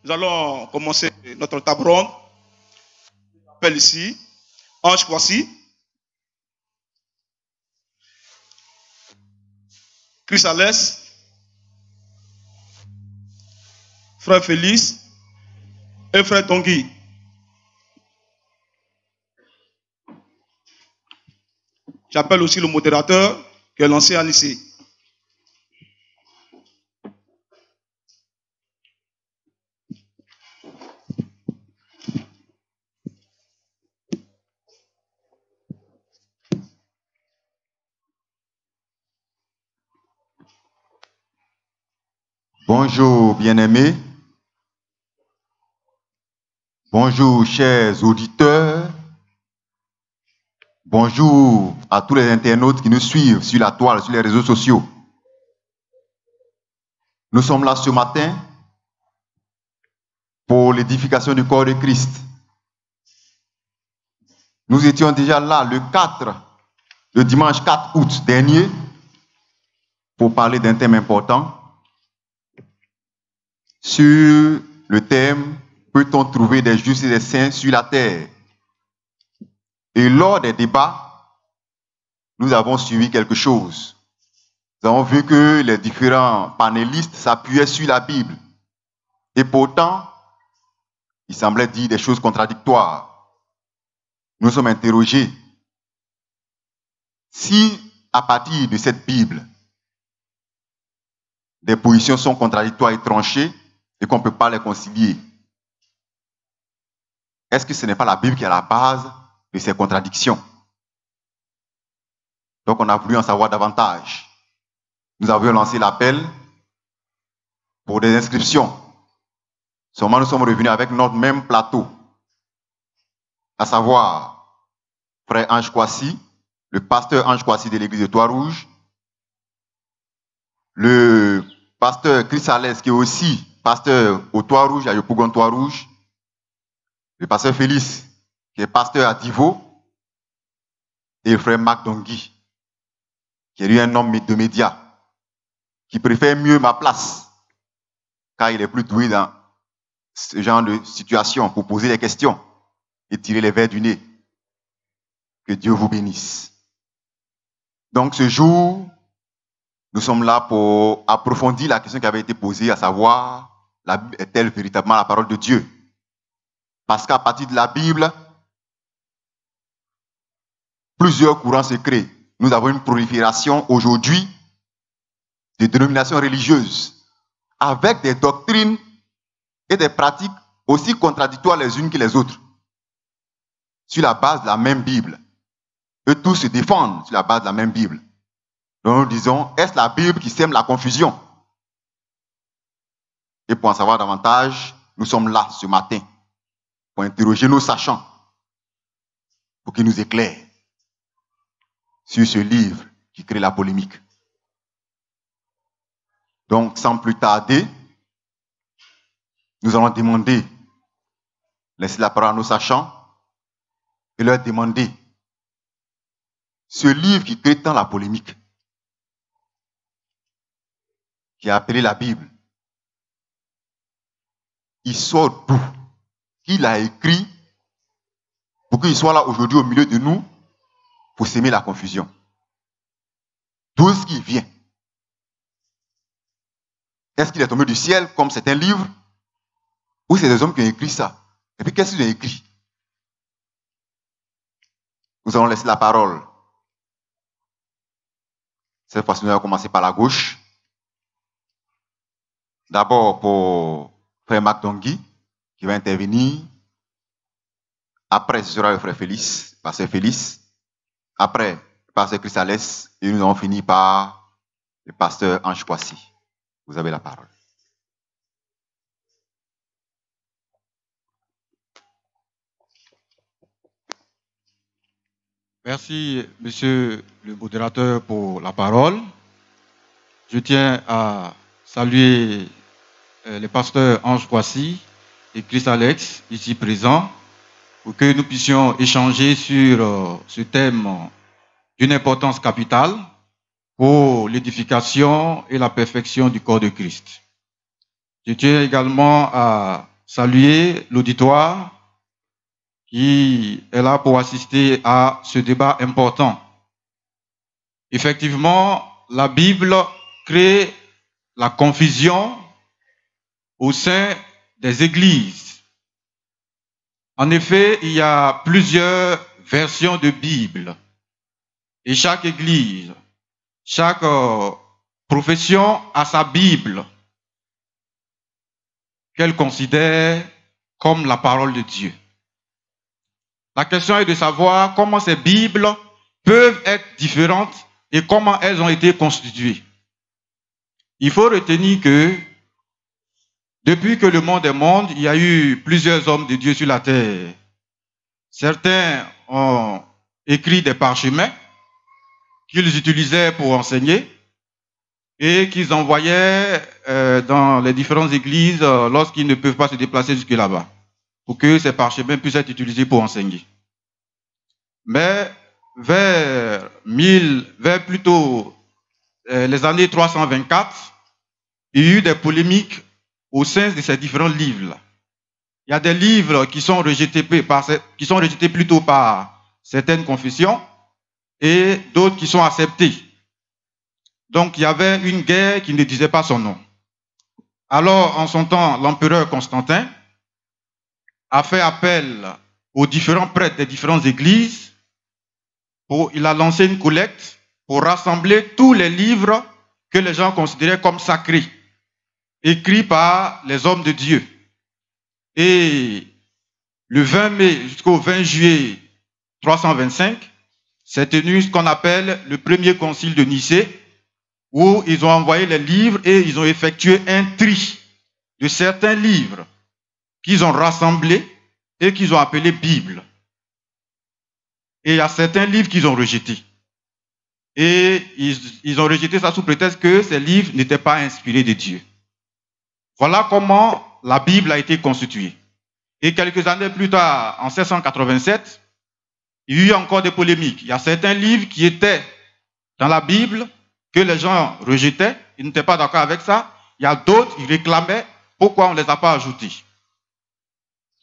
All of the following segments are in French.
Nous allons commencer notre table ronde. Je m'appelle ici Ange Kwasi, Chris Alès, frère Félix et frère Tanguy. J'appelle aussi le modérateur qui est lancé à lycée. Bonjour bien-aimés, bonjour chers auditeurs, bonjour à tous les internautes qui nous suivent sur la toile, sur les réseaux sociaux. Nous sommes là ce matin pour l'édification du corps de Christ. Nous étions déjà là le dimanche 4 août dernier pour parler d'un thème important. Sur le thème « Peut-on trouver des justes et des saints sur la terre ?» Et lors des débats, nous avons suivi quelque chose. Nous avons vu que les différents panélistes s'appuyaient sur la Bible. Et pourtant, ils semblaient dire des choses contradictoires. Nous sommes interrogés. Si, à partir de cette Bible, des positions sont contradictoires et tranchées, et qu'on ne peut pas les concilier, est-ce que ce n'est pas la Bible qui est à la base de ces contradictions? Donc on a voulu en savoir davantage. Nous avions lancé l'appel pour des inscriptions. Seulement nous sommes revenus avec notre même plateau, à savoir frère Ange Kwasi, le pasteur Ange Kwasi de l'église de Trois-Rouges, le pasteur Chris Alès qui est aussi pasteur au Trois-Rouges, à Yopougon Trois-Rouges, le pasteur Félix, qui est pasteur à Divo, et le frère Marc Dongui, qui est lui un homme de médias, qui préfère mieux ma place, car il est plus doué dans ce genre de situation pour poser des questions et tirer les vers du nez. Que Dieu vous bénisse. Donc ce jour, nous sommes là pour approfondir la question qui avait été posée, à savoir, la Bible est-elle véritablement la parole de Dieu? Parce qu'à partir de la Bible, plusieurs courants se créent. Nous avons une prolifération aujourd'hui de dénominations religieuses avec des doctrines et des pratiques aussi contradictoires les unes que les autres sur la base de la même Bible. Eux tous se défendent sur la base de la même Bible. Donc nous disons, est-ce la Bible qui sème la confusion? Et pour en savoir davantage, nous sommes là ce matin pour interroger nos sachants, pour qu'ils nous éclairent sur ce livre qui crée la polémique. Donc, sans plus tarder, nous allons demander, laisser la parole à nos sachants et leur demander ce livre qui crée tant la polémique, qui est appelé la Bible, il sort d'où? Qui l'a écrit pour qu'il soit là aujourd'hui au milieu de nous pour s'aimer la confusion? D'où est-ce qu'il vient? Est-ce qu'il est tombé du ciel comme c'est un livre? Ou c'est des hommes qui ont écrit ça? Et puis qu'est-ce qu'ils ont écrit? Nous allons laisser la parole. Cette fois-ci, nous allons commencer par la gauche. D'abord pour frère Marc Dongui, qui va intervenir. Après, ce sera le frère Félix, pasteur Félix. Après, le pasteur Chris Alès. Et nous allons finir par le pasteur Ange Kwasi. Vous avez la parole. Merci, monsieur le modérateur, pour la parole. Je tiens à saluer les pasteurs Ange Kwasi et Chris Alès, ici présents, pour que nous puissions échanger sur ce thème d'une importance capitale pour l'édification et la perfection du corps de Christ. Je tiens également à saluer l'auditoire qui est là pour assister à ce débat important. Effectivement, la Bible crée la confusion au sein des églises. En effet, il y a plusieurs versions de Bible. Et chaque église, chaque profession a sa Bible qu'elle considère comme la parole de Dieu. La question est de savoir comment ces Bibles peuvent être différentes et comment elles ont été constituées. Il faut retenir que depuis que le monde est monde, il y a eu plusieurs hommes de Dieu sur la terre. Certains ont écrit des parchemins qu'ils utilisaient pour enseigner et qu'ils envoyaient dans les différentes églises lorsqu'ils ne peuvent pas se déplacer jusque là-bas, pour que ces parchemins puissent être utilisés pour enseigner. Mais vers plutôt les années 324, il y a eu des polémiques au sein de ces différents livres-là. Il y a des livres qui sont rejetés plutôt par certaines confessions et d'autres qui sont acceptés. Donc, il y avait une guerre qui ne disait pas son nom. Alors, en son temps, l'empereur Constantin a fait appel aux différents prêtres des différentes églises. Il a lancé une collecte pour rassembler tous les livres que les gens considéraient comme sacrés, écrits par les hommes de Dieu. Et le 20 mai jusqu'au 20 juillet 325, s'est tenu ce qu'on appelle le premier concile de Nicée, où ils ont envoyé les livres et ils ont effectué un tri de certains livres qu'ils ont rassemblés et qu'ils ont appelés Bible. Et il y a certains livres qu'ils ont rejetés. Et ils ont rejeté ça sous prétexte que ces livres n'étaient pas inspirés de Dieu. Voilà comment la Bible a été constituée. Et quelques années plus tard, en 1687, il y a eu encore des polémiques. Il y a certains livres qui étaient dans la Bible que les gens rejetaient, ils n'étaient pas d'accord avec ça. Il y a d'autres, ils réclamaient pourquoi on ne les a pas ajoutés.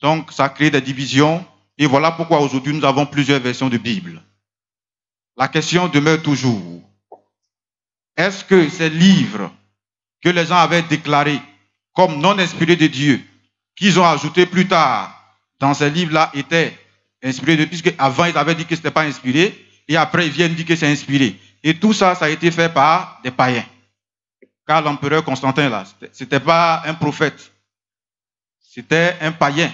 Donc, ça crée des divisions. Et voilà pourquoi aujourd'hui, nous avons plusieurs versions de Bible. La question demeure toujours. Est-ce que ces livres que les gens avaient déclarés comme non inspirés de Dieu, qu'ils ont ajoutés plus tard dans ces livres-là, étaient inspirés de Dieu, puisque avant ils avaient dit que ce n'était pas inspiré, et après ils viennent dire que c'est inspiré. Et tout ça, ça a été fait par des païens. Car l'empereur Constantin, là, ce n'était pas un prophète, c'était un païen.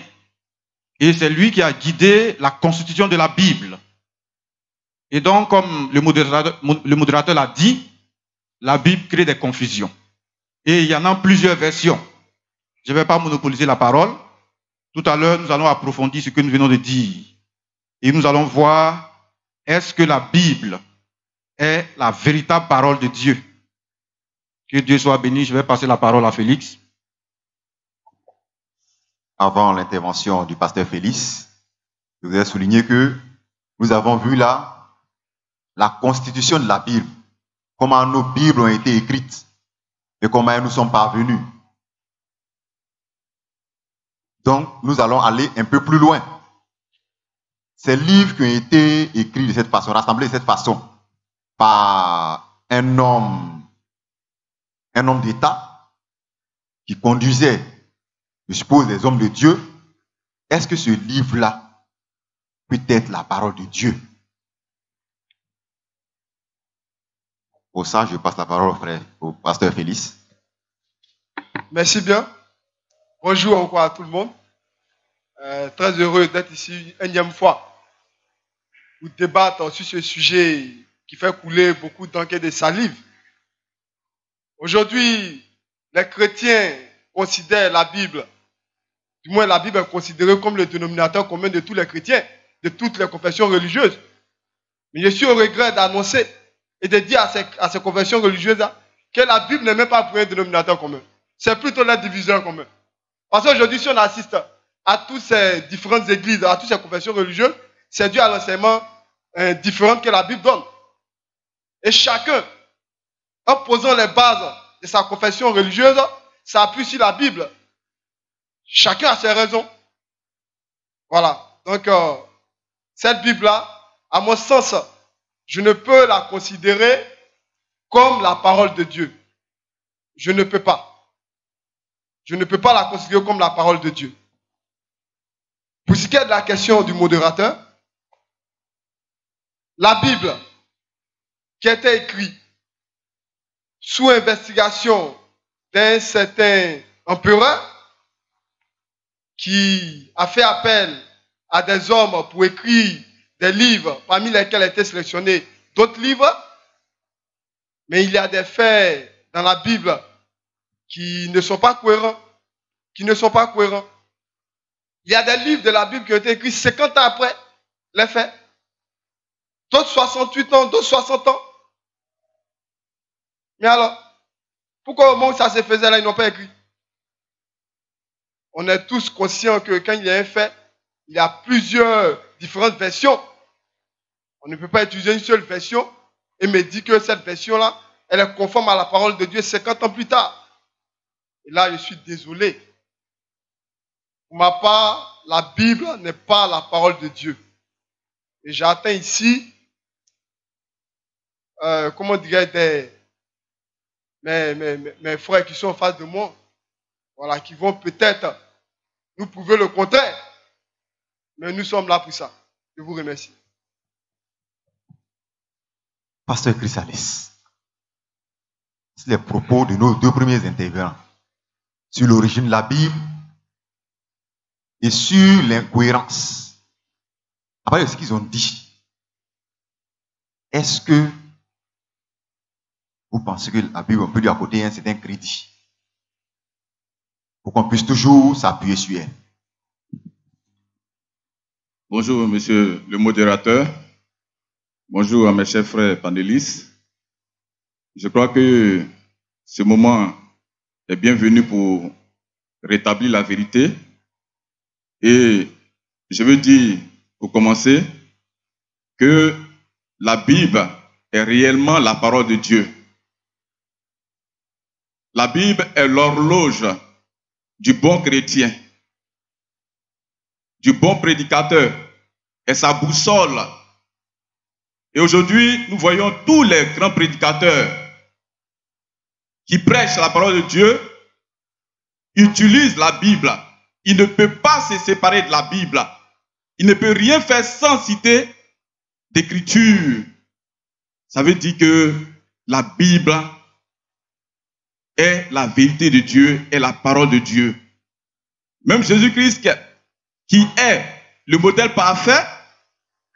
Et c'est lui qui a guidé la constitution de la Bible. Et donc, comme le modérateur l'a dit, la Bible crée des confusions. Et il y en a plusieurs versions. Je ne vais pas monopoliser la parole. Tout à l'heure, nous allons approfondir ce que nous venons de dire. Et nous allons voir, est-ce que la Bible est la véritable parole de Dieu? Que Dieu soit béni. Je vais passer la parole à Félix. Avant l'intervention du pasteur Félix, je voudrais souligner que nous avons vu là la constitution de la Bible, comment nos Bibles ont été écrites et comment elles nous sont parvenues. Donc, nous allons aller un peu plus loin. Ces livres qui ont été écrits de cette façon, rassemblés de cette façon, par un homme d'État qui conduisait, je suppose, des hommes de Dieu, est-ce que ce livre-là peut être la parole de Dieu? Pour ça, je passe la parole au pasteur Félix. Merci bien. Bonjour encore à tout le monde. Très heureux d'être ici une énième fois pour débattre sur ce sujet qui fait couler beaucoup d'encre et de salive. Aujourd'hui, les chrétiens considèrent la Bible, du moins la Bible est considérée comme le dénominateur commun de tous les chrétiens, de toutes les confessions religieuses. Mais je suis au regret d'annoncer et de dire à ces confessions religieuses que la Bible n'est même pas pour un dénominateur commun. C'est plutôt la division commun. Parce qu'aujourd'hui, si on assiste à toutes ces différentes églises, à toutes ces confessions religieuses, c'est dû à l'enseignement différent que la Bible donne. Et chacun, en posant les bases de sa confession religieuse, s'appuie sur la Bible. Chacun a ses raisons. Voilà. Donc, cette Bible-là, à mon sens, je ne peux la considérer comme la parole de Dieu. Je ne peux pas. Je ne peux pas la considérer comme la parole de Dieu. Pour ce qui est de la question du modérateur, la Bible qui a été écrite sous investigation d'un certain empereur qui a fait appel à des hommes pour écrire des livres parmi lesquels étaient sélectionnés d'autres livres, mais il y a des faits dans la Bible qui ne sont pas cohérents. Il y a des livres de la Bible qui ont été écrits 50 ans après les faits. D'autres 68 ans, d'autres 60 ans. Mais alors, pourquoi au moment où ça se faisait là, ils n'ont pas écrit? On est tous conscients que quand il y a un fait, il y a plusieurs différentes versions. On ne peut pas utiliser une seule version et me dire que cette version-là, elle est conforme à la parole de Dieu 50 ans plus tard. Et là, je suis désolé. Pour ma part, la Bible n'est pas la parole de Dieu. Et j'attends ici, comment dirais-je, mes frères qui sont en face de moi, voilà, qui vont peut-être nous prouver le contraire. Mais nous sommes là pour ça. Je vous remercie. Pasteur Chrysalis, c'est les propos de nos deux premiers intervenants sur l'origine de la Bible et sur l'incohérence. À part de ce qu'ils ont dit, est-ce que vous pensez que la Bible, on peut lui apporter un certain crédit pour qu'on puisse toujours s'appuyer sur elle? Bonjour, monsieur le modérateur. Bonjour à mes chers frères panélistes. Je crois que ce moment est bienvenu pour rétablir la vérité. Et je veux dire, pour commencer, que la Bible est réellement la parole de Dieu. La Bible est l'horloge du bon chrétien, du bon prédicateur, et sa boussole. Et aujourd'hui, nous voyons tous les grands prédicateurs qui prêchent la parole de Dieu, utilisent la Bible. Il ne peut pas se séparer de la Bible. Il ne peut rien faire sans citer d'écriture. Ça veut dire que la Bible est la vérité de Dieu, est la parole de Dieu. Même Jésus-Christ, qui est le modèle parfait,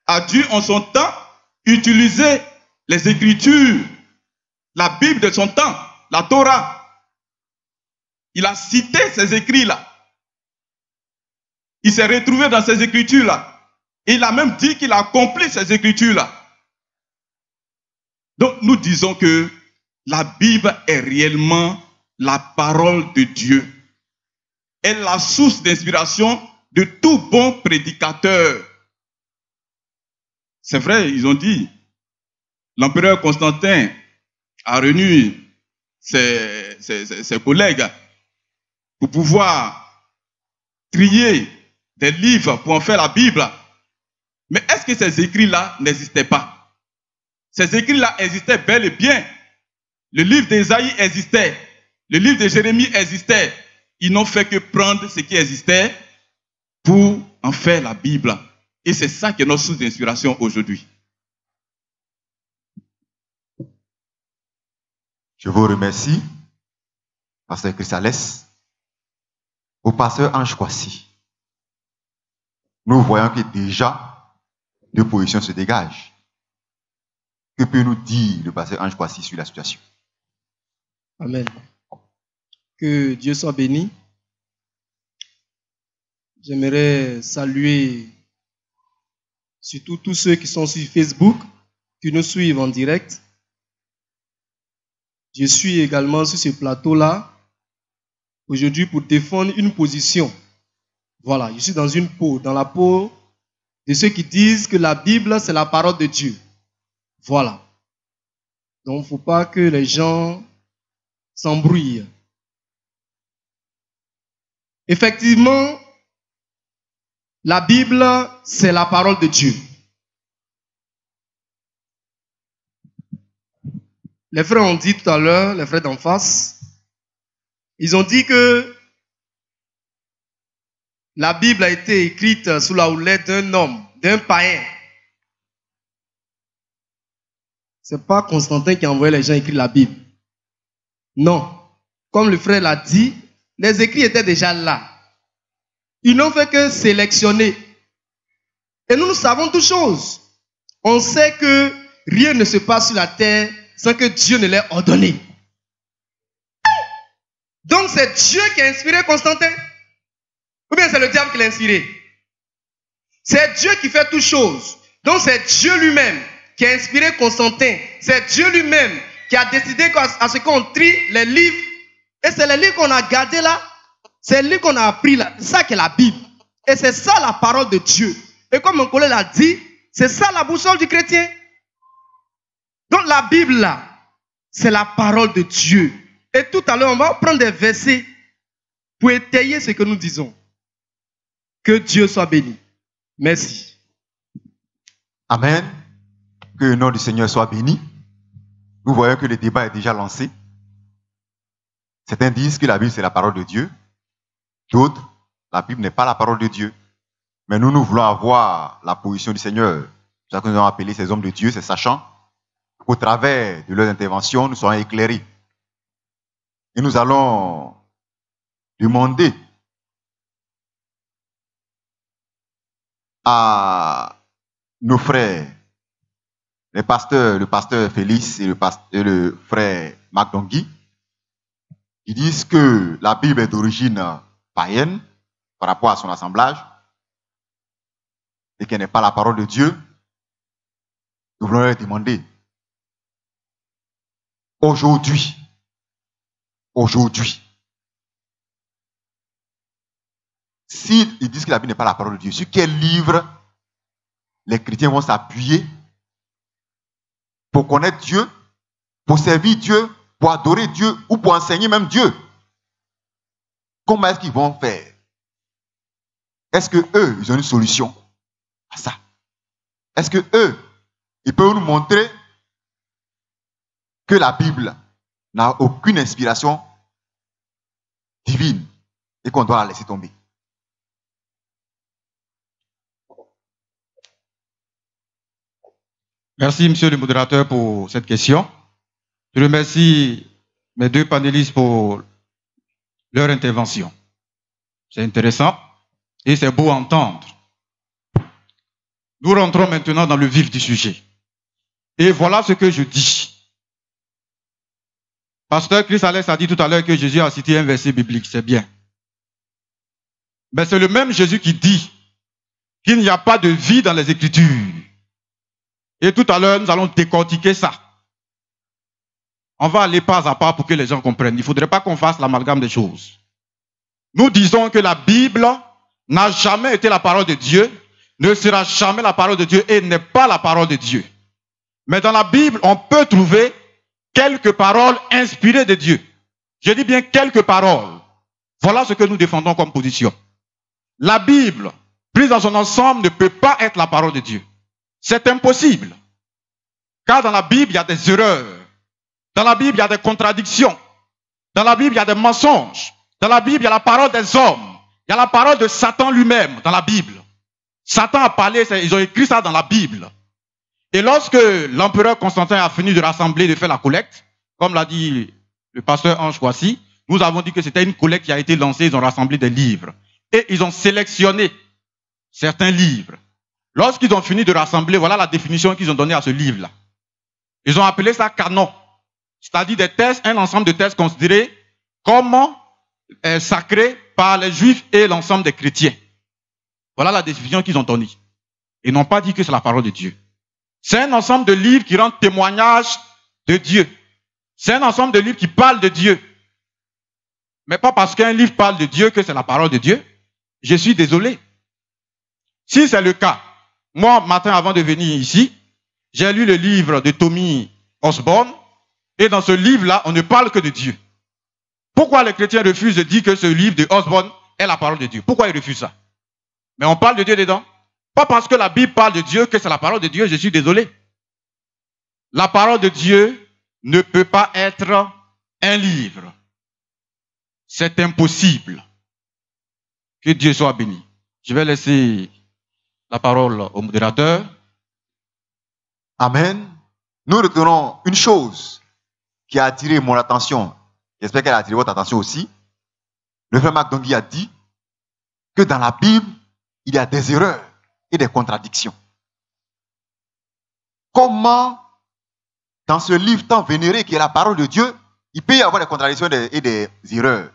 a dû en son temps utiliser les Écritures, la Bible de son temps, la Torah. Il a cité ces écrits-là. Il s'est retrouvé dans ces Écritures-là. Et il a même dit qu'il a accompli ces Écritures-là. Donc nous disons que la Bible est réellement la parole de Dieu. Elle est la source d'inspiration de tout bon prédicateur. C'est vrai, ils ont dit, l'empereur Constantin a réuni ses collègues pour pouvoir trier des livres pour en faire la Bible. Mais est-ce que ces écrits-là n'existaient pas? Ces écrits-là existaient bel et bien. Le livre d'Ésaïe existait. Le livre de Jérémie existait. Ils n'ont fait que prendre ce qui existait pour en faire la Bible. Et c'est ça qui est notre source d'inspiration aujourd'hui. Je vous remercie, pasteur Chrysalis. Au pasteur Ange Kwasi, nous voyons que déjà deux positions se dégagent. Que peut nous dire le pasteur Ange Kwasi sur la situation? Amen. Que Dieu soit béni. J'aimerais saluer surtout tous ceux qui sont sur Facebook, qui nous suivent en direct. Je suis également sur ce plateau-là aujourd'hui pour défendre une position. Voilà, je suis dans la peau de ceux qui disent que la Bible, c'est la parole de Dieu. Voilà. Donc, il ne faut pas que les gens s'embrouillent. Effectivement, la Bible, c'est la parole de Dieu. Les frères ont dit tout à l'heure, les frères d'en face, ils ont dit que la Bible a été écrite sous la houlette d'un homme, d'un païen. Ce n'est pas Constantin qui a envoyé les gens écrire la Bible. Non. Comme le frère l'a dit, les écrits étaient déjà là. Ils n'ont fait que sélectionner. Et nous savons toutes choses. On sait que rien ne se passe sur la terre sans que Dieu ne l'ait ordonné. Donc c'est Dieu qui a inspiré Constantin? Ou bien c'est le diable qui l'a inspiré? C'est Dieu qui fait toutes choses. Donc c'est Dieu lui-même qui a inspiré Constantin. C'est Dieu lui-même qui a décidé à ce qu'on trie les livres. Et c'est les livres qu'on a gardés là. C'est les livres qu'on a appris là. C'est ça qui est la Bible. Et c'est ça la parole de Dieu. Et comme mon collègue l'a dit, c'est ça la boussole du chrétien. Donc la Bible là, c'est la parole de Dieu. Et tout à l'heure, on va prendre des versets pour étayer ce que nous disons. Que Dieu soit béni. Merci. Amen. Que le nom du Seigneur soit béni. Nous voyons que le débat est déjà lancé. Certains disent que la Bible, c'est la parole de Dieu. D'autres, la Bible n'est pas la parole de Dieu. Mais nous voulons avoir la position du Seigneur. C'est ça que nous avons appelé ces hommes de Dieu, ces sachants. Au travers de leurs interventions, nous serons éclairés. Et nous allons demander à nos frères, le pasteur Félix et le frère Marc Dongui, ils disent que la Bible est d'origine païenne par rapport à son assemblage et qu'elle n'est pas la parole de Dieu. Nous voulons leur demander aujourd'hui, s'ils disent que la Bible n'est pas la parole de Dieu, sur quel livre les chrétiens vont s'appuyer pour connaître Dieu, pour servir Dieu, pour adorer Dieu ou pour enseigner même Dieu? Comment est-ce qu'ils vont faire? Est-ce que eux, ils ont une solution à ça? Est-ce que eux, ils peuvent nous montrer que la Bible n'a aucune inspiration divine et qu'on doit la laisser tomber? Merci, monsieur le modérateur, pour cette question. Je remercie mes deux panélistes pour leur intervention. C'est intéressant et c'est beau à entendre. Nous rentrons maintenant dans le vif du sujet. Et voilà ce que je dis. Pasteur Chris Alex a dit tout à l'heure que Jésus a cité un verset biblique, c'est bien. Mais c'est le même Jésus qui dit qu'il n'y a pas de vie dans les Écritures. Et tout à l'heure, nous allons décortiquer ça. On va aller pas à pas pour que les gens comprennent. Il ne faudrait pas qu'on fasse l'amalgame des choses. Nous disons que la Bible n'a jamais été la parole de Dieu, ne sera jamais la parole de Dieu et n'est pas la parole de Dieu. Mais dans la Bible, on peut trouver quelques paroles inspirées de Dieu. Je dis bien quelques paroles. Voilà ce que nous défendons comme position. La Bible, prise dans son ensemble, ne peut pas être la parole de Dieu. C'est impossible. Car dans la Bible, il y a des erreurs. Dans la Bible, il y a des contradictions. Dans la Bible, il y a des mensonges. Dans la Bible, il y a la parole des hommes. Il y a la parole de Satan lui-même dans la Bible. Satan a parlé, ils ont écrit ça dans la Bible. Et lorsque l'empereur Constantin a fini de rassembler, de faire la collecte, comme l'a dit le pasteur Ange Kwasi, nous avons dit que c'était une collecte qui a été lancée, ils ont rassemblé des livres. Et ils ont sélectionné certains livres. Lorsqu'ils ont fini de rassembler, voilà la définition qu'ils ont donnée à ce livre-là. Ils ont appelé ça canon. C'est-à-dire des textes, un ensemble de textes considérés comme sacrés par les juifs et l'ensemble des chrétiens. Voilà la définition qu'ils ont donnée. Ils n'ont pas dit que c'est la parole de Dieu. C'est un ensemble de livres qui rendent témoignage de Dieu. C'est un ensemble de livres qui parlent de Dieu. Mais pas parce qu'un livre parle de Dieu que c'est la parole de Dieu. Je suis désolé. Si c'est le cas, moi, matin avant de venir ici, j'ai lu le livre de Tommy Osborne, et dans ce livre-là, on ne parle que de Dieu. Pourquoi les chrétiens refusent de dire que ce livre de Osborne est la parole de Dieu. Pourquoi il refuse ça? Mais on parle de Dieu dedans. Pas parce que la Bible parle de Dieu que c'est la parole de Dieu, je suis désolé. La parole de Dieu ne peut pas être un livre. C'est impossible. Que Dieu soit béni. Je vais laisser la parole au modérateur. Amen. Nous retenons une chose qui a attiré mon attention. J'espère qu'elle a attiré votre attention aussi. Le frère Marc Dongui a dit que dans la Bible, il y a des erreurs et des contradictions. Comment, dans ce livre tant vénéré qui est la parole de Dieu, il peut y avoir des contradictions et des erreurs?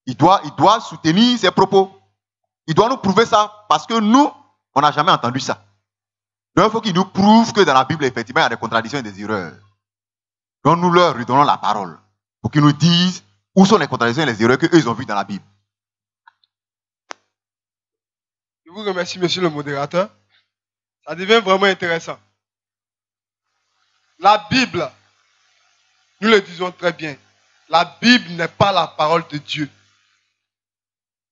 Il doit soutenir ses propos. Il doit nous prouver ça parce que nous, on n'a jamais entendu ça. Donc il faut qu'il nous prouve que dans la Bible, effectivement, il y a des contradictions et des erreurs. Donc nous leur redonnons la parole pour qu'ils nous disent où sont les contradictions et les erreurs qu'eux ont vues dans la Bible. Je vous remercie, monsieur le modérateur. Ça devient vraiment intéressant. La Bible, nous le disons très bien, la Bible n'est pas la parole de Dieu.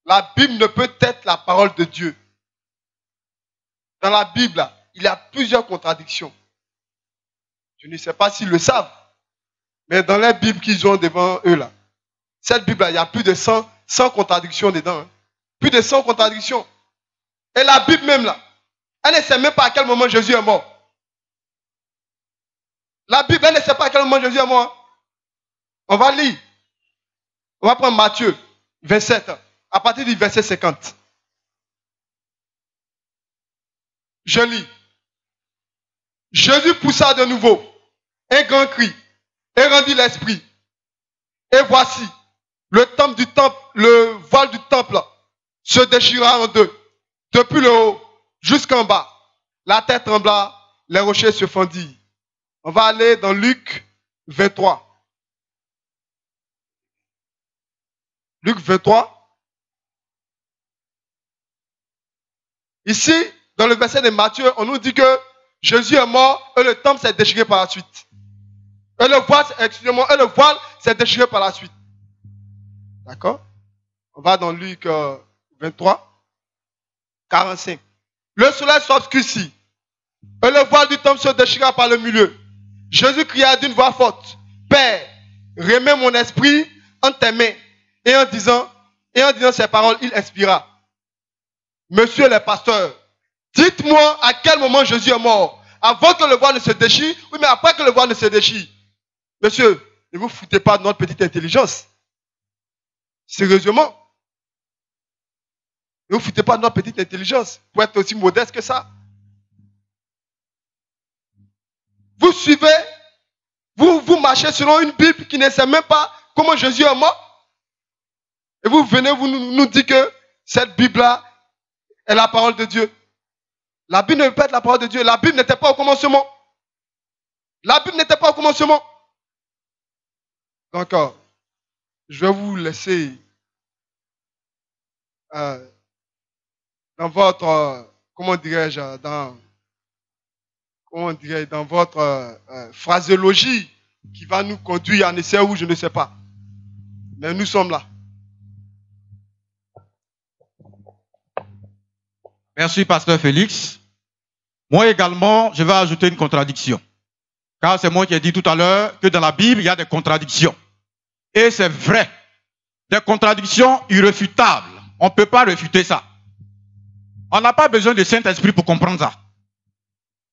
La Bible ne peut être la parole de Dieu. Dans la Bible, il y a plusieurs contradictions. Je ne sais pas s'ils le savent, mais dans les Bibles qu'ils ont devant eux là, cette Bible-là, il y a plus de 100 contradictions dedans. Hein. Plus de 100 contradictions. Et la Bible même là, elle ne sait même pas à quel moment Jésus est mort. La Bible, elle ne sait pas à quel moment Jésus est mort. Hein. On va lire. On va prendre Matthieu 27, à partir du verset 50. Je lis. Jésus poussa de nouveau un grand cri et rendit l'esprit. Et voici, le voile du temple se déchira en deux, depuis le haut jusqu'en bas. La terre trembla, les rochers se fendirent. On va aller dans Luc 23. Luc 23. Ici, dans le verset de Matthieu, on nous dit que Jésus est mort et le temple s'est déchiré par la suite. Et le voile s'est déchiré par la suite. D'accord? On va dans Luc 23, 45. Le soleil s'obscurcit et le voile du temple se déchira par le milieu. Jésus cria d'une voix forte, Père, remets mon esprit en tes mains. Et en disant ces paroles, il expira. Monsieur le pasteur, dites-moi à quel moment Jésus est mort. Avant que le voile ne se déchire, oui, mais après que le voile ne se déchire. Monsieur, ne vous foutez pas de notre petite intelligence. Sérieusement. Ne vous foutez pas de notre petite intelligence pour être aussi modeste que ça. Vous suivez, vous marchez selon une Bible qui ne sait même pas comment Jésus est mort. Et vous venez, vous nous dites que cette Bible-là est la parole de Dieu. La Bible ne peut pas être la parole de Dieu. La Bible n'était pas au commencement. La Bible n'était pas au commencement. Donc, je vais vous laisser dans votre, dans votre phraséologie qui va nous conduire en essai ou je ne sais pas. Mais nous sommes là. Merci, pasteur Félix. Moi également, je vais ajouter une contradiction. Car c'est moi qui ai dit tout à l'heure que dans la Bible, il y a des contradictions. Et c'est vrai. Des contradictions irréfutables. On ne peut pas réfuter ça. On n'a pas besoin de Saint-Esprit pour comprendre ça.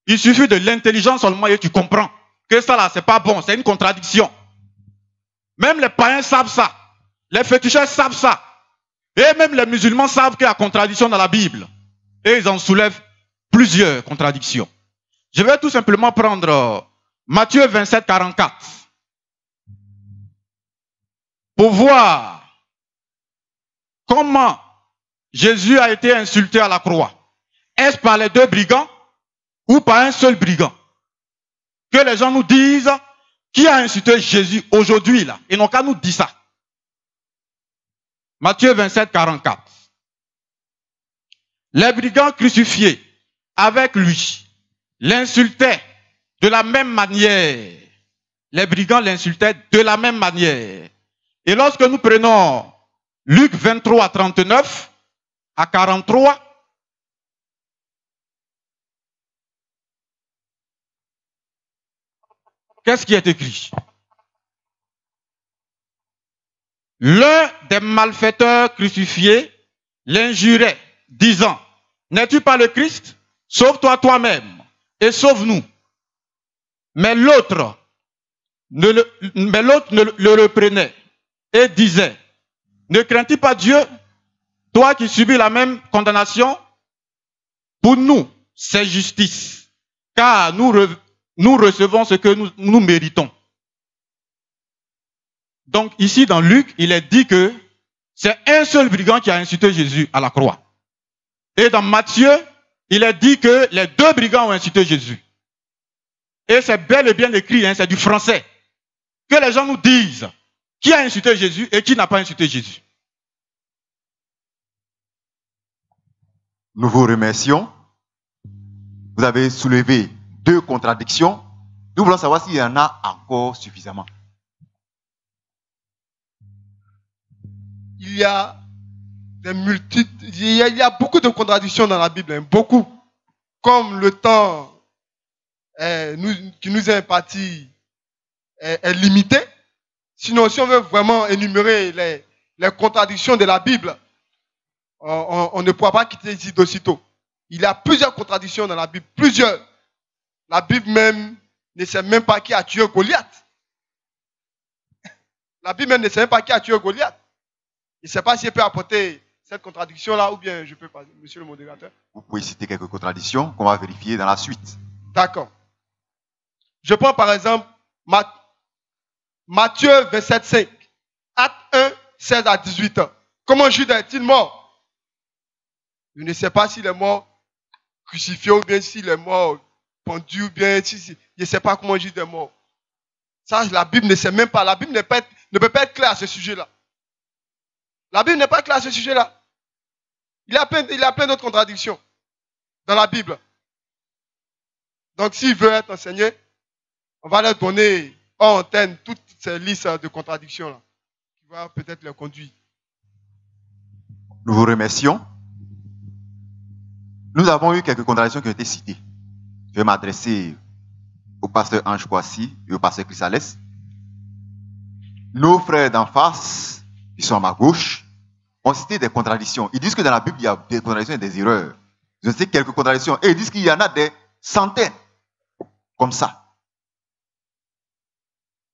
Il suffit de l'intelligence seulement et tu comprends que ça là, c'est pas bon, c'est une contradiction. Même les païens savent ça. Les fétichistes savent ça. Et même les musulmans savent qu'il y a contradiction dans la Bible. Et ils en soulèvent plusieurs contradictions. Je vais tout simplement prendre Matthieu 27, 44. Pour voir comment Jésus a été insulté à la croix. Est-ce par les deux brigands ou par un seul brigand? Que les gens nous disent qui a insulté Jésus aujourd'hui là. Ils n'ont qu'à nous dire ça. Matthieu 27, 44. Les brigands crucifiés avec lui l'insultaient de la même manière. Les brigands l'insultaient de la même manière. Et lorsque nous prenons Luc 23, 39 à 43. Qu'est-ce qui est écrit? L'un des malfaiteurs crucifiés l'injurait, disant, n'es-tu pas le Christ? Sauve-toi toi-même et sauve-nous. Mais l'autre le reprenait et disait, ne crains-tu pas Dieu, toi qui subis la même condamnation? Pour nous, c'est justice, car nous recevons ce que nous méritons. Donc ici dans Luc, il est dit que c'est un seul brigand qui a insulté Jésus à la croix. Et dans Matthieu, il est dit que les deux brigands ont insulté Jésus. Et c'est bel et bien écrit, hein, c'est du français. Que les gens nous disent qui a insulté Jésus et qui n'a pas insulté Jésus. Nous vous remercions. Vous avez soulevé 2 contradictions. Nous voulons savoir s'il y en a encore suffisamment. Il y a beaucoup de contradictions dans la Bible, hein, beaucoup. Comme le temps qui nous est imparti est limité. Sinon, si on veut vraiment énumérer les contradictions de la Bible, on ne pourra pas quitter ici d'aussitôt. Il y a plusieurs contradictions dans la Bible, plusieurs. La Bible même ne sait même pas qui a tué Goliath. La Bible même ne sait même pas qui a tué Goliath. Je ne sais pas si je peux apporter cette contradiction-là ou bien je peux pas, monsieur le modérateur. Vous pouvez citer quelques contradictions qu'on va vérifier dans la suite. D'accord. Je prends par exemple Matthieu 27,5. Acte 1, 16 à 18 ans. Comment Judas est-il mort? Je ne sais pas s'il est mort crucifié ou bien s'il est mort pendu ou bien je ne sais pas comment Judas est mort. Ça, la Bible ne sait même pas. La Bible ne peut pas être claire à ce sujet-là. La Bible n'est pas claire à ce sujet-là. Il y a plein d'autres contradictions dans la Bible. Donc, s'il veut être enseigné, on va leur donner en antenne toutes ces listes de contradictions-là, qui va peut-être les conduire. Nous vous remercions. Nous avons eu quelques contradictions qui ont été citées. Je vais m'adresser au pasteur Ange Kwasi et au pasteur Chrysalès. Nos frères d'en face, qui sont à ma gauche, ont cité des contradictions. Ils disent que dans la Bible, il y a des contradictions et des erreurs. Je sais quelques contradictions. Et ils disent qu'il y en a des centaines. Comme ça.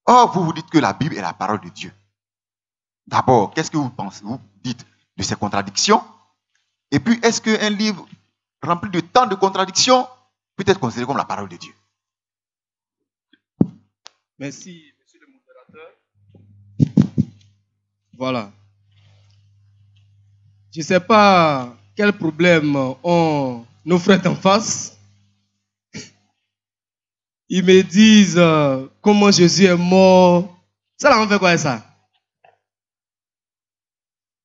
Or, vous dites que la Bible est la parole de Dieu. D'abord, qu'est-ce que vous pensez, vous dites de ces contradictions? Et puis, est-ce qu'un livre rempli de tant de contradictions peut être considéré comme la parole de Dieu? Merci, monsieur le modérateur. Voilà. Je ne sais pas quel problème ont nos frères en face. Ils me disent comment Jésus est mort. Ça, là, on fait quoi ça?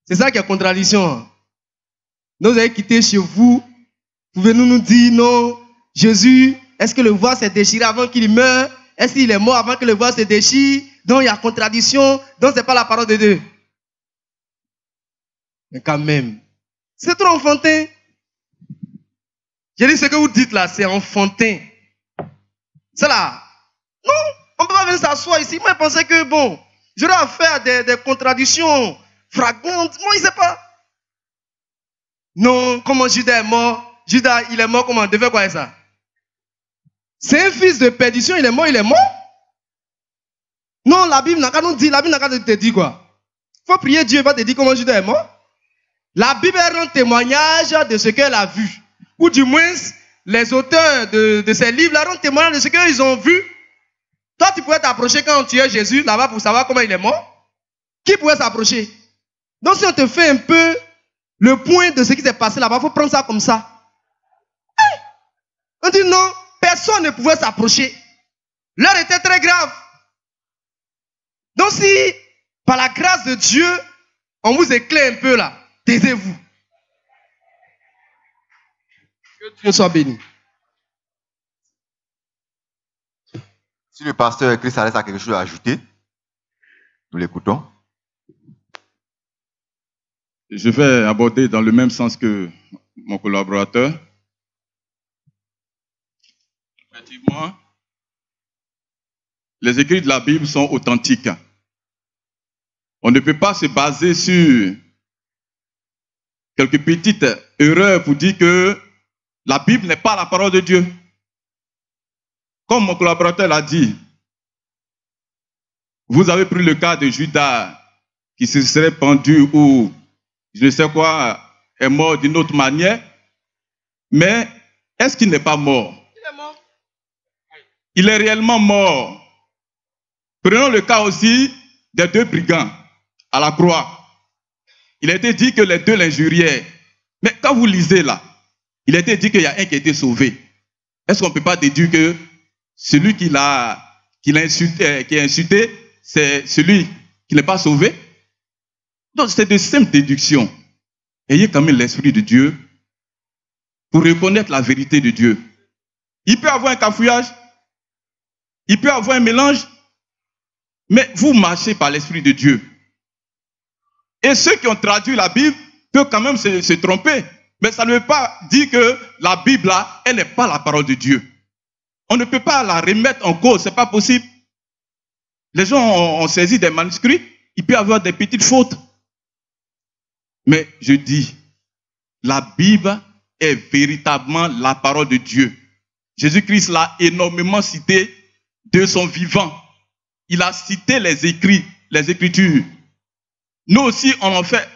C'est ça qui est contradiction. Nous avez quitté chez vous. Pouvez-vous nous dire non, Jésus, est-ce que le voile s'est déchiré avant qu'il meure? Est-ce qu'il est mort avant que le voile se déchire? Donc il y a contradiction. Donc ce n'est pas la parole de Dieu. Mais quand même, c'est trop enfantin. J'ai dit ce que vous dites là, c'est enfantin. C'est là. Non, on ne peut pas venir s'asseoir ici. Moi, je pensais que, bon, j'aurais affaire à des contradictions flagrantes. Moi, il ne sait pas. Non, comment Judas est mort? Judas, il est mort comment? On devait quoi ça? C'est un fils de perdition, il est mort, il est mort? Non, la Bible n'a qu'à nous dire, la Bible n'a qu'à te dire quoi? Il faut prier Dieu, il va te dire comment Judas est mort. La Bible rend témoignage de ce qu'elle a vu. Ou du moins, les auteurs de ces livres rendent témoignage de ce qu'ils ont vu. Toi, tu pouvais t'approcher quand on tuait Jésus là-bas pour savoir comment il est mort. Qui pouvait s'approcher? Donc, si on te fait un peu le point de ce qui s'est passé là-bas, il faut prendre ça comme ça. On dit non, personne ne pouvait s'approcher. L'heure était très grave. Donc, si par la grâce de Dieu, on vous éclaire un peu là, taisez-vous. Que Dieu soit béni. Si le pasteur Chrysalès a quelque chose à ajouter, nous l'écoutons. Je vais aborder dans le même sens que mon collaborateur. Effectivement, les écrits de la Bible sont authentiques. On ne peut pas se baser sur quelques petites erreurs pour dire que la Bible n'est pas la parole de Dieu. Comme mon collaborateur l'a dit, vous avez pris le cas de Judas qui se serait pendu ou je ne sais quoi, est mort d'une autre manière. Mais est-ce qu'il n'est pas mort? Il est mort. Il est réellement mort. Prenons le cas aussi des deux brigands à la croix. Il a été dit que les deux l'injuriaient. Mais quand vous lisez là, il a été dit qu'il y a un qui a été sauvé. Est-ce qu'on ne peut pas déduire que celui qui a insulté, c'est celui qui n'est pas sauvé? Donc c'est de simples déductions. Ayez quand même l'Esprit de Dieu pour reconnaître la vérité de Dieu. Il peut y avoir un cafouillage, il peut y avoir un mélange, mais vous marchez par l'Esprit de Dieu. Et ceux qui ont traduit la Bible peuvent quand même se tromper. Mais ça ne veut pas dire que la Bible, là, elle n'est pas la parole de Dieu. On ne peut pas la remettre en cause, ce n'est pas possible. Les gens ont saisi des manuscrits, il peut y avoir des petites fautes. Mais je dis, la Bible est véritablement la parole de Dieu. Jésus-Christ l'a énormément cité de son vivant. Il a cité les écrits, les Écritures. Nous aussi, on en fait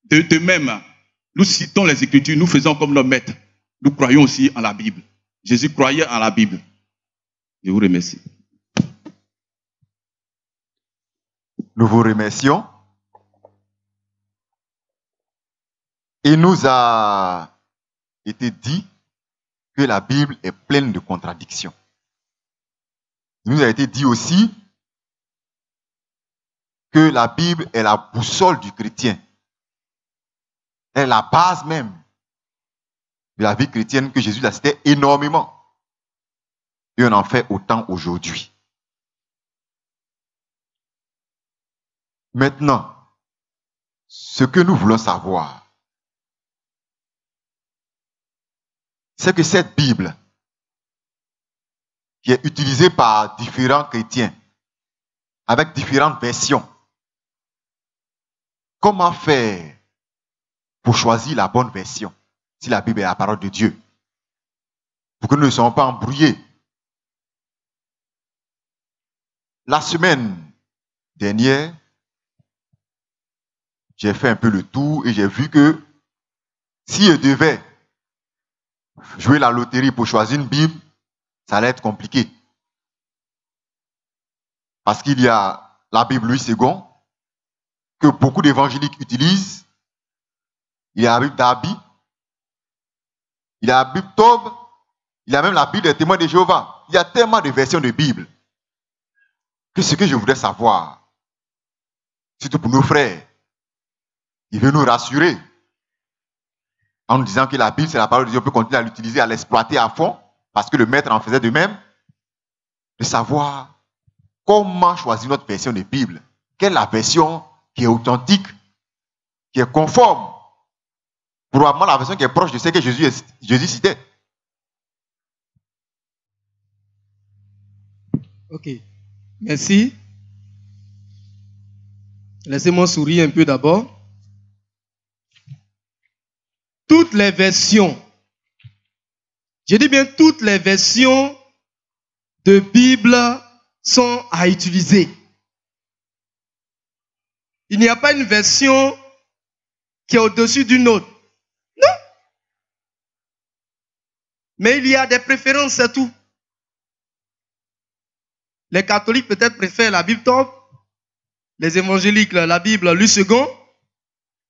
de même. Nous citons les Écritures, nous faisons comme nos maîtres. Nous croyons aussi en la Bible. Jésus croyait en la Bible. Je vous remercie. Nous vous remercions. Il nous a été dit que la Bible est pleine de contradictions. Il nous a été dit aussi que la Bible est la boussole du chrétien. Elle est la base même de la vie chrétienne, que Jésus la citait énormément. Et on en fait autant aujourd'hui. Maintenant, ce que nous voulons savoir, c'est que cette Bible, qui est utilisée par différents chrétiens, avec différentes versions, comment faire pour choisir la bonne version, si la Bible est la parole de Dieu, pour que nous ne soyons pas embrouillés? La semaine dernière, j'ai fait un peu le tour et j'ai vu que si je devais jouer la loterie pour choisir une Bible, ça allait être compliqué. Parce qu'il y a la Bible Louis II, que beaucoup d'évangéliques utilisent. Il y a la Bible d'Abi. Il y a la Bible Tob. Il y a même la Bible des témoins de Jéhovah. Il y a tellement de versions de Bible que ce que je voudrais savoir, surtout pour nos frères, il veut nous rassurer en nous disant que la Bible, c'est la parole de Dieu, on peut continuer à l'utiliser, à l'exploiter à fond, parce que le maître en faisait de même, de savoir comment choisir notre version de Bible. Quelle est la version qui est authentique, qui est conforme? Probablement la version qui est proche de ce que Jésus citait. Ok, merci. Laissez-moi sourire un peu d'abord. Toutes les versions, je dis bien toutes les versions de Bible sont à utiliser. Il n'y a pas une version qui est au-dessus d'une autre. Non. Mais il y a des préférences, c'est tout. Les catholiques peut-être préfèrent la Bible Tob, les évangéliques la Bible Louis II,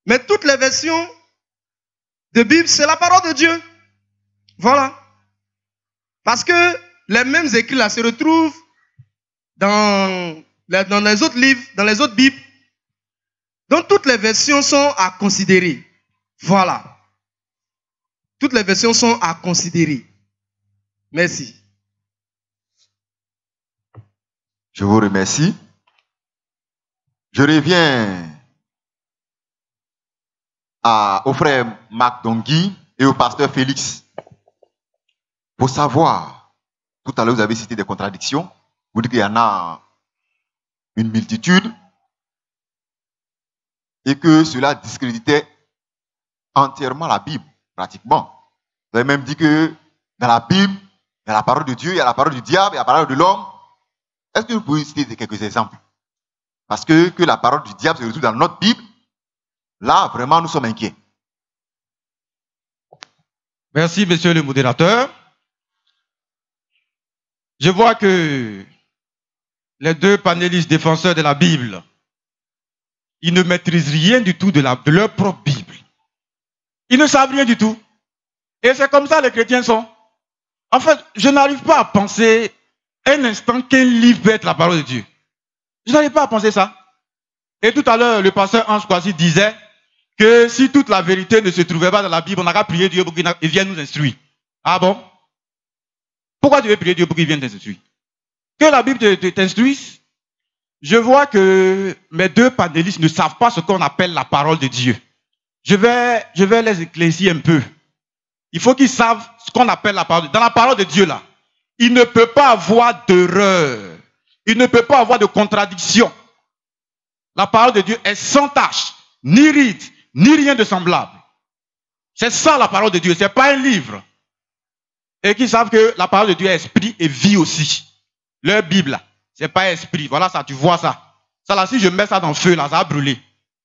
mais toutes les versions de Bible, c'est la parole de Dieu. Voilà. Parce que les mêmes écrits là se retrouvent dans les autres livres, dans les autres Bibles. Donc toutes les versions sont à considérer. Voilà. Toutes les versions sont à considérer. Merci. Je vous remercie. Je reviens au frère Marc Dongui et au pasteur Félix. Pour savoir, tout à l'heure vous avez cité des contradictions, vous dites qu'il y en a une multitude et que cela discréditait entièrement la Bible, pratiquement. Vous avez même dit que dans la Bible, il y a la parole de Dieu, il y a la parole du diable, il y a la parole de l'homme. Est-ce que vous pouvez citer quelques exemples? Parce que la parole du diable se retrouve dans notre Bible, là, vraiment, nous sommes inquiets. Merci, monsieur le modérateur. Je vois que les deux panélistes défenseurs de la Bible, ils ne maîtrisent rien du tout de leur propre Bible. Ils ne savent rien du tout. Et c'est comme ça les chrétiens sont. En fait, je n'arrive pas à penser un instant qu'un livre peut être la parole de Dieu. Je n'arrive pas à penser ça. Et tout à l'heure, le pasteur Ange Kwasi disait que si toute la vérité ne se trouvait pas dans la Bible, on n'aurait prié Dieu pour qu'il vienne nous instruire. Ah bon? Pourquoi tu veux prier Dieu pour qu'il vienne t'instruire? Que la Bible t'instruise. Je vois que mes deux panélistes ne savent pas ce qu'on appelle la parole de Dieu. Je vais les éclaircir un peu. Il faut qu'ils savent ce qu'on appelle la parole de Dieu. Dans la parole de Dieu, là, il ne peut pas avoir d'erreur. Il ne peut pas avoir de contradiction. La parole de Dieu est sans tache, ni ride, ni rien de semblable. C'est ça la parole de Dieu, ce n'est pas un livre. Et qu'ils savent que la parole de Dieu est esprit et vie aussi. Leur Bible, là, ce n'est pas esprit. Voilà ça, tu vois ça. Ça là, si je mets ça dans le feu, là, ça va brûler.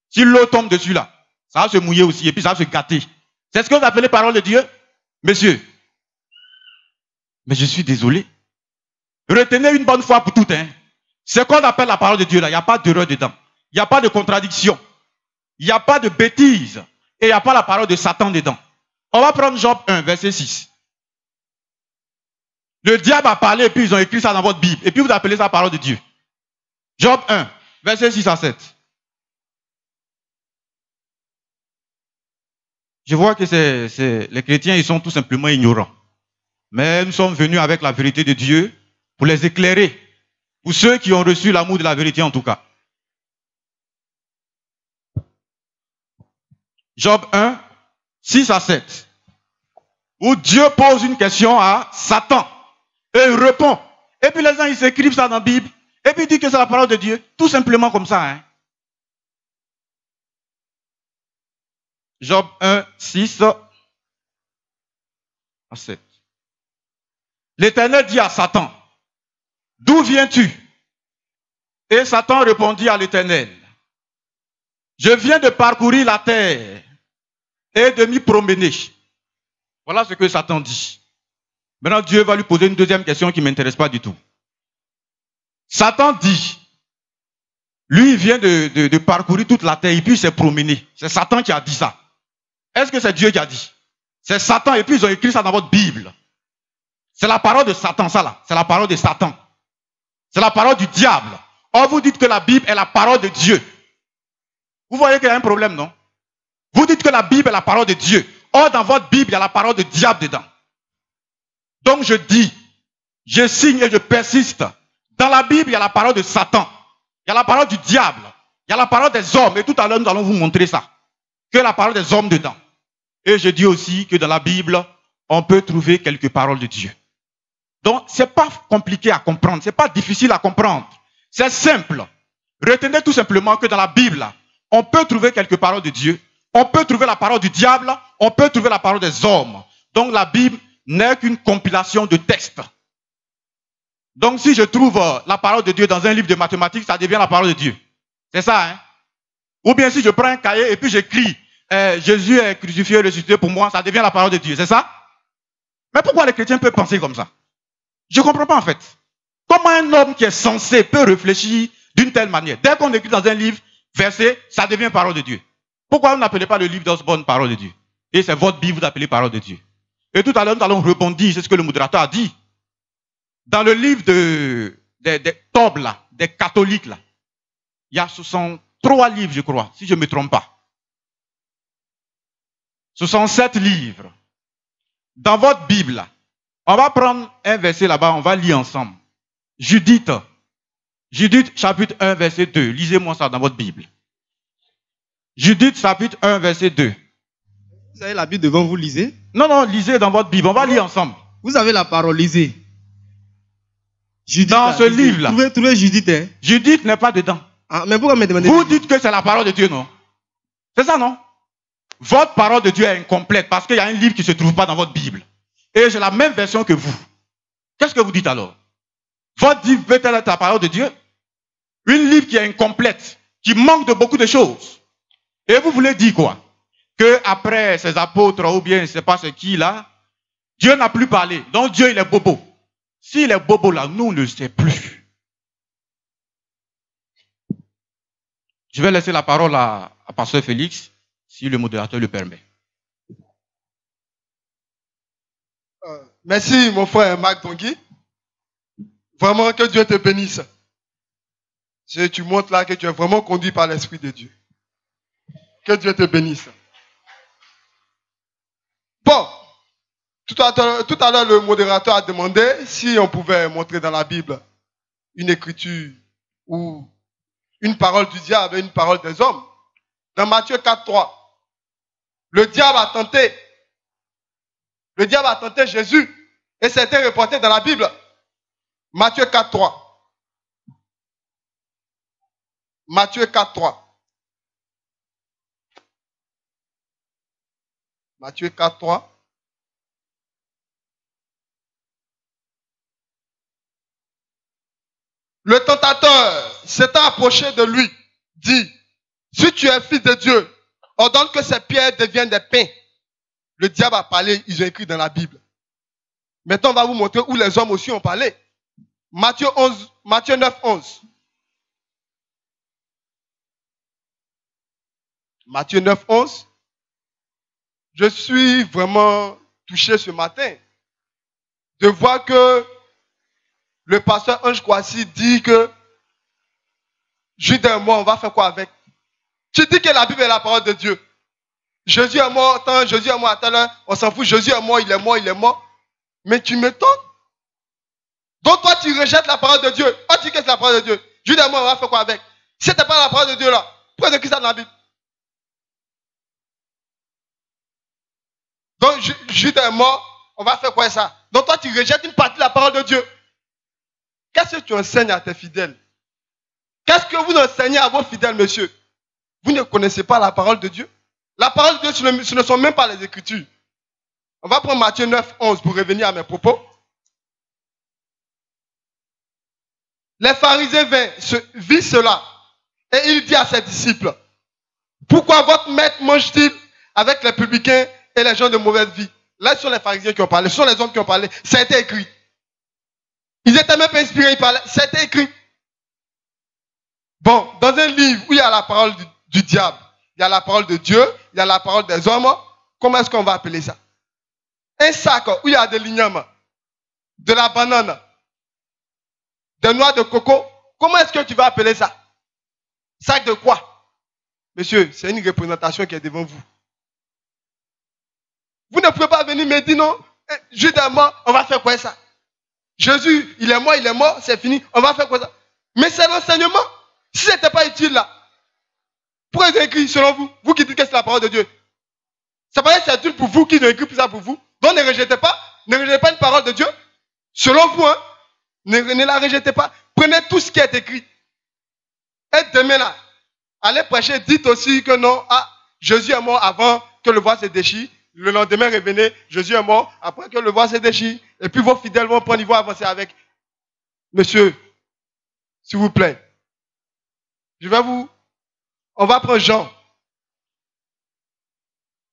Si l'eau tombe dessus, là, ça va se mouiller aussi et puis ça va se gâter. C'est ce que vous appelez parole de Dieu? Monsieur, mais je suis désolé. Retenez une bonne fois pour toutes. Hein. Ce qu'on appelle la parole de Dieu, là, il n'y a pas d'erreur dedans. Il n'y a pas de contradiction. Il n'y a pas de bêtise. Et il n'y a pas la parole de Satan dedans. On va prendre Job 1, verset 6. Le diable a parlé et puis ils ont écrit ça dans votre Bible. Et puis vous appelez ça parole de Dieu. Job 1, verset 6 à 7. Je vois que les chrétiens, ils sont tout simplement ignorants. Mais nous sommes venus avec la vérité de Dieu pour les éclairer. Pour ceux qui ont reçu l'amour de la vérité en tout cas. Job 1, 6 à 7. Où Dieu pose une question à Satan. Et il répond. Et puis les gens, ils s'écrivent ça dans la Bible. Et puis ils disent que c'est la parole de Dieu. Tout simplement comme ça. Hein. Job 1, 6 à 7. L'Éternel dit à Satan, d'où viens-tu? Et Satan répondit à l'Éternel, je viens de parcourir la terre et de m'y promener. Voilà ce que Satan dit. Maintenant, Dieu va lui poser une deuxième question qui ne m'intéresse pas du tout. Satan dit, lui, il vient de parcourir toute la terre et puis il s'est promené. C'est Satan qui a dit ça. Est-ce que c'est Dieu qui a dit? C'est Satan et puis ils ont écrit ça dans votre Bible. C'est la parole de Satan, ça là. C'est la parole de Satan. C'est la parole du diable. Or, vous dites que la Bible est la parole de Dieu. Vous voyez qu'il y a un problème, non? Vous dites que la Bible est la parole de Dieu. Or, dans votre Bible, il y a la parole du diable dedans. Donc, je dis, je signe et je persiste. Dans la Bible, il y a la parole de Satan. Il y a la parole du diable. Il y a la parole des hommes. Et tout à l'heure, nous allons vous montrer ça. Que la parole des hommes dedans. Et je dis aussi que dans la Bible, on peut trouver quelques paroles de Dieu. Donc, ce n'est pas compliqué à comprendre. Ce n'est pas difficile à comprendre. C'est simple. Retenez tout simplement que dans la Bible, on peut trouver quelques paroles de Dieu. On peut trouver la parole du diable. On peut trouver la parole des hommes. Donc, la Bible n'est qu'une compilation de textes. Donc, si je trouve la parole de Dieu dans un livre de mathématiques, ça devient la parole de Dieu. C'est ça, hein? Ou bien si je prends un cahier et puis j'écris Jésus est crucifié et ressuscité pour moi, ça devient la parole de Dieu. C'est ça? Mais pourquoi les chrétiens peuvent penser comme ça? Je ne comprends pas en fait. Comment un homme qui est censé peut réfléchir d'une telle manière? Dès qu'on écrit dans un livre, verset, ça devient parole de Dieu. Pourquoi vous n'appelez pas le livre d'Osborne parole de Dieu? Et c'est votre Bible, vous appelez parole de Dieu. Et tout à l'heure, nous allons rebondir, c'est ce que le modérateur a dit. Dans le livre des Tobes, là, des catholiques, là, il y a 63 livres, je crois, si je ne me trompe pas. 67 livres. Dans votre Bible, là, on va prendre un verset là-bas, on va lire ensemble. Judith, chapitre 1, verset 2. Lisez-moi ça dans votre Bible. Judith, chapitre 1, verset 2. Vous avez la Bible devant vous, lisez. Non, non, lisez dans votre Bible. On va lire ensemble. Vous avez la parole, lisez. Judith, Dans là, ce lisez. livre-là. Trouvez Judith. Hein. Judith n'est pas dedans. Ah, mais pourquoi me demandez? Vous dites que c'est la parole de Dieu, non? C'est ça, non? Votre parole de Dieu est incomplète parce qu'il y a un livre qui ne se trouve pas dans votre Bible. Et j'ai la même version que vous. Qu'est-ce que vous dites alors? Votre livre peut être la parole de Dieu? Une livre qui est incomplète, qui manque de beaucoup de choses. Et vous voulez dire quoi? Que après ces apôtres, ou bien je ne sais pas c'est qui là, Dieu n'a plus parlé. Donc Dieu, il est bobo. S'il est bobo là, nous, on ne le sait plus. Je vais laisser la parole à Pasteur Félix, si le modérateur le permet. Merci, mon frère Marc Tanguy. Vraiment, que Dieu te bénisse. Tu montres là que tu es vraiment conduit par l'Esprit de Dieu. Que Dieu te bénisse. Bon, tout à l'heure, le modérateur a demandé si on pouvait montrer dans la Bible une écriture ou une parole du diable et une parole des hommes. Dans Matthieu 4:3, le diable a tenté Jésus et c'était reporté dans la Bible. Matthieu 4:3. Matthieu 4:3. Matthieu 4:3. Le tentateur s'étant approché de lui, dit, si tu es fils de Dieu, ordonne que ces pierres deviennent des pains. Le diable a parlé, ils ont écrit dans la Bible. Maintenant, on va vous montrer où les hommes aussi ont parlé. Matthieu 9:11. Matthieu 9:11. Je suis vraiment touché ce matin de voir que le pasteur Ange Kwasi dit que Judas et moi, on va faire quoi avec? Tu dis que la Bible est la parole de Dieu. Jésus est mort, Jésus est mort à telle heure, on s'en fout, Jésus est mort, il est mort, il est mort. Mais tu m'étonnes. Donc toi, tu rejettes la parole de Dieu. Toi, tu dis que c'est la parole de Dieu. Judas et moi, on va faire quoi avec? Si ce n'était pas la parole de Dieu là, pourquoi tu écris ça dans la Bible? Donc Judas est mort, on va faire quoi ça? Donc toi, tu rejettes une partie de la parole de Dieu. Qu'est-ce que tu enseignes à tes fidèles? Qu'est-ce que vous enseignez à vos fidèles, monsieur? Vous ne connaissez pas la parole de Dieu? La parole de Dieu, ce ne sont même pas les Écritures. On va prendre Matthieu 9:11 pour revenir à mes propos. Les pharisiens vit cela et il dit à ses disciples, pourquoi votre maître mange-t-il avec les publicains et les gens de mauvaise vie? Là, ce sont les pharisiens qui ont parlé, ce sont les hommes qui ont parlé, ça a été écrit. Ils étaient même pas inspirés, ils parlaient, ça a été écrit. Bon, dans un livre où il y a la parole du diable, il y a la parole de Dieu, il y a la parole des hommes, comment est-ce qu'on va appeler ça? Un sac où il y a des lignes, de la banane, des noix de coco, comment est-ce que tu vas appeler ça? Sac de quoi? Monsieur, c'est une représentation qui est devant vous. Vous ne pouvez pas venir me dire non, Judas est mort, on va faire quoi ça? Jésus, il est mort, c'est fini, on va faire quoi ça? Mais c'est l'enseignement. Si ce n'était pas utile là, pourquoi ils ont écrit selon vous? Vous qui dites que c'est la parole de Dieu. Ça paraît que c'est utile pour vous qui ont écrit ça pour vous. Donc ne rejetez pas une parole de Dieu. Selon vous, hein, ne la rejetez pas. Prenez tout ce qui est écrit. Et demain là, allez prêcher, dites aussi que non, Jésus est mort avant que le voile se déchire. Le lendemain, revenez, Jésus est mort après que le voile se déchire. Et puis vos fidèles vont prendre, ils vont avancer avec. Monsieur, s'il vous plaît, on va prendre Jean.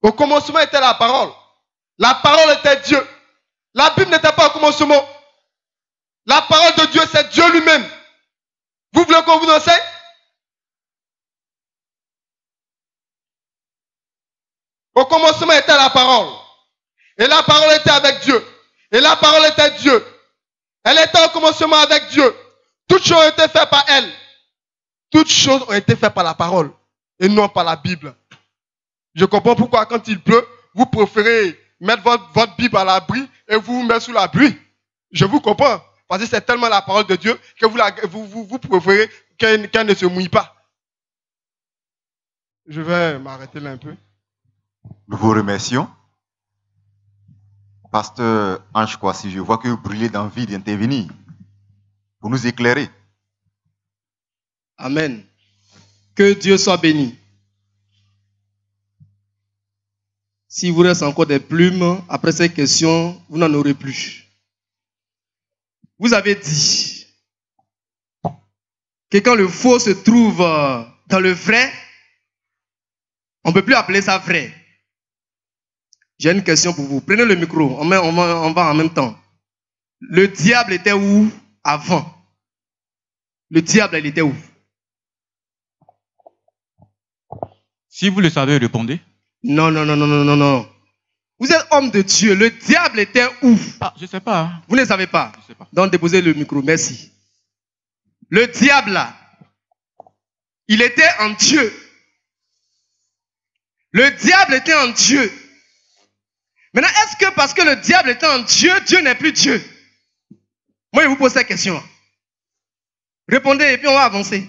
Au commencement était la parole. La parole était Dieu. La Bible n'était pas au commencement. La parole de Dieu, c'est Dieu lui-même. Vous voulez qu'on vous enseigne? Au commencement était la parole. Et la parole était avec Dieu. Et la parole était Dieu. Elle était au commencement avec Dieu. Toutes choses ont été faites par elle. Toutes choses ont été faites par la parole. Et non par la Bible. Je comprends pourquoi quand il pleut, vous préférez mettre votre Bible à l'abri et vous mettre sous la pluie. Je vous comprends. Parce que c'est tellement la parole de Dieu que vous préférez qu'elle ne se mouille pas. Je vais m'arrêter là un peu. Nous vous remercions. Pasteur Ange Kwasi, je vois que vous brûlez d'envie d'intervenir pour nous éclairer. Amen. Que Dieu soit béni. S'il vous reste encore des plumes, après ces questions, vous n'en aurez plus. Vous avez dit que quand le faux se trouve dans le vrai, on ne peut plus appeler ça vrai. J'ai une question pour vous. Prenez le micro, on va en même temps. Le diable était où avant? Le diable, il était où? Si vous le savez, répondez. Non. Vous êtes homme de Dieu. Le diable était où? Ah, je ne sais pas. Hein. Vous ne savez pas? Je sais pas. Donc déposez le micro, merci. Le diable, là, il était en Dieu. Le diable était en Dieu. Maintenant, est-ce que parce que le diable était en Dieu, Dieu n'est plus Dieu? Moi, je vous pose cette question. Répondez et puis on va avancer.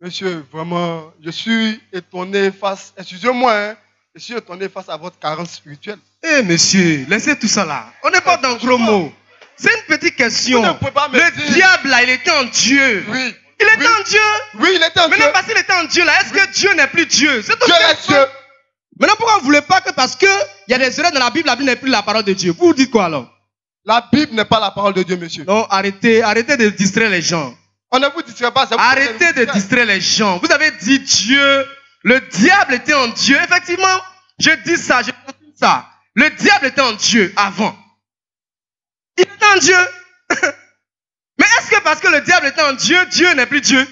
Monsieur, vraiment, je suis étonné face, excusez-moi, hein, je suis étonné face à votre carence spirituelle. Eh monsieur, laissez tout ça là. On n'est pas dans gros mots. C'est une petite question. Vous ne pouvez pas me le dire. diable là, il était en Dieu. Oui. Il était en Dieu. Oui, il était en Dieu. Maintenant, parce qu'il était en Dieu là, est-ce que Dieu n'est plus Dieu? C'est tout Dieu ce est que Dieu. Maintenant, pourquoi vous ne voulez pas que parce qu'il y a des erreurs dans la Bible n'est plus la parole de Dieu? Vous dites quoi alors? La Bible n'est pas la parole de Dieu, monsieur. Non, arrêtez de distraire les gens. On ne vous distrait pas. Arrêtez de distraire les gens. Vous avez dit Dieu, le diable était en Dieu. Effectivement, je dis ça, je confirme ça. Le diable était en Dieu avant. Il était en Dieu. Mais est-ce que parce que le diable était en Dieu, Dieu n'est plus Dieu?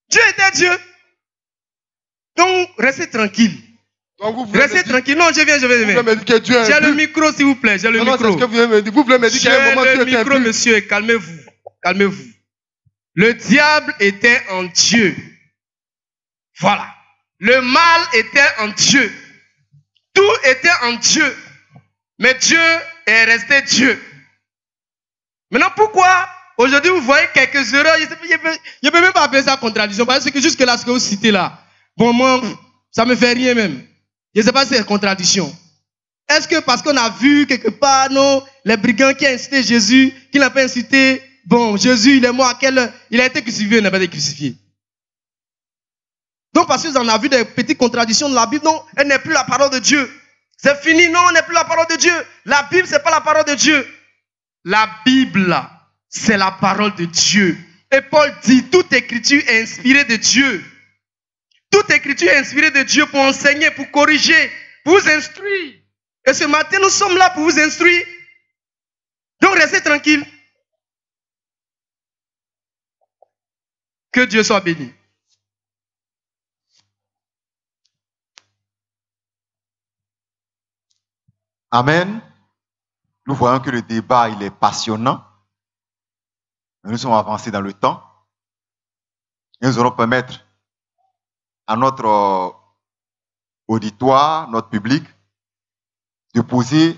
Dieu était Dieu. Donc, restez tranquille. Donc vous voulez Restez me dire, tranquille. Non, je viens. vous voulez me dire que Dieu est J'ai le plus. micro, s'il vous plaît. J'ai le Non, c'est micro. ce que vous voulez me dire. Vous voulez me dire qu'il y a un moment J'ai Dieu le était micro, plus. monsieur. Calmez-vous. Calmez-vous. Le diable était en Dieu. Voilà. Le mal était en Dieu. Tout était en Dieu. Mais Dieu est resté Dieu. Maintenant, pourquoi aujourd'hui vous voyez quelques erreurs? Je ne peux même pas appeler ça contradiction. Parce que jusque-là, ce que vous citez là, bon, moi, ça ne me fait rien même. Je ne sais pas si c'est contradiction. Est-ce que parce qu'on a vu quelque part, non, les brigands qui ont incité Jésus, qui n'a pas incité, bon, Jésus, il est mort à quelle heure? Il a été crucifié, il n'a pas été crucifié. Donc, parce que vous en avez vu des petites contradictions de la Bible, non, elle n'est plus la parole de Dieu. C'est fini, non, elle n'est plus la parole de Dieu. La Bible, ce n'est pas la parole de Dieu. La Bible, c'est la parole de Dieu. Et Paul dit, toute écriture est inspirée de Dieu. Toute écriture est inspirée de Dieu pour enseigner, pour corriger, pour vous instruire. Et ce matin, nous sommes là pour vous instruire. Donc, restez tranquille. Que Dieu soit béni. Amen. Nous voyons que le débat, il est passionnant. Nous sommes avancés dans le temps. Et nous allons permettre à notre auditoire, notre public, de poser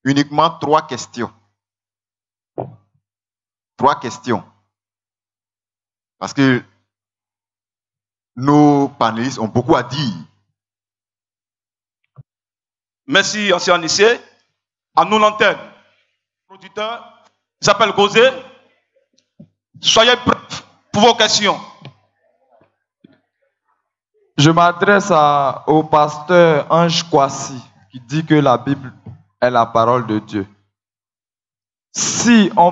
uniquement 3 questions. 3 questions. Parce que nos panélistes ont beaucoup à dire. Merci, ancien lycée. À nous l'antenne. Producteur, j'appelle Gauzé. Soyez prêts pour vos questions. Je m'adresse au pasteur Ange Kwasi qui dit que la Bible est la parole de Dieu. Si on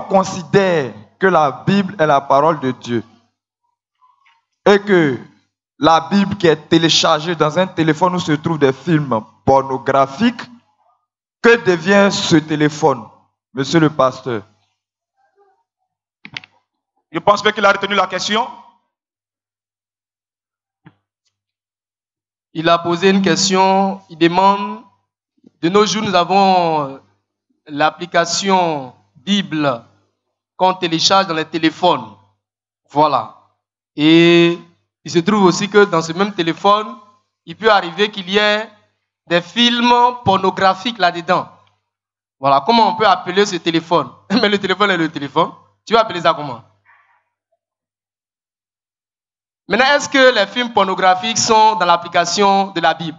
considère que la Bible est la parole de Dieu et que la Bible qui est téléchargée dans un téléphone où se trouvent des films pornographiques, que devient ce téléphone, monsieur le pasteur? Je pense qu'il a retenu la question. Il a posé une question, il demande, de nos jours nous avons l'application Bible qu'on télécharge dans les téléphones. Voilà. Et il se trouve aussi que dans ce même téléphone, il peut arriver qu'il y ait des films pornographiques là-dedans. Voilà. Comment on peut appeler ce téléphone? Mais le téléphone est le téléphone. Tu vas appeler ça comment? Maintenant, est-ce que les films pornographiques sont dans l'application de la Bible?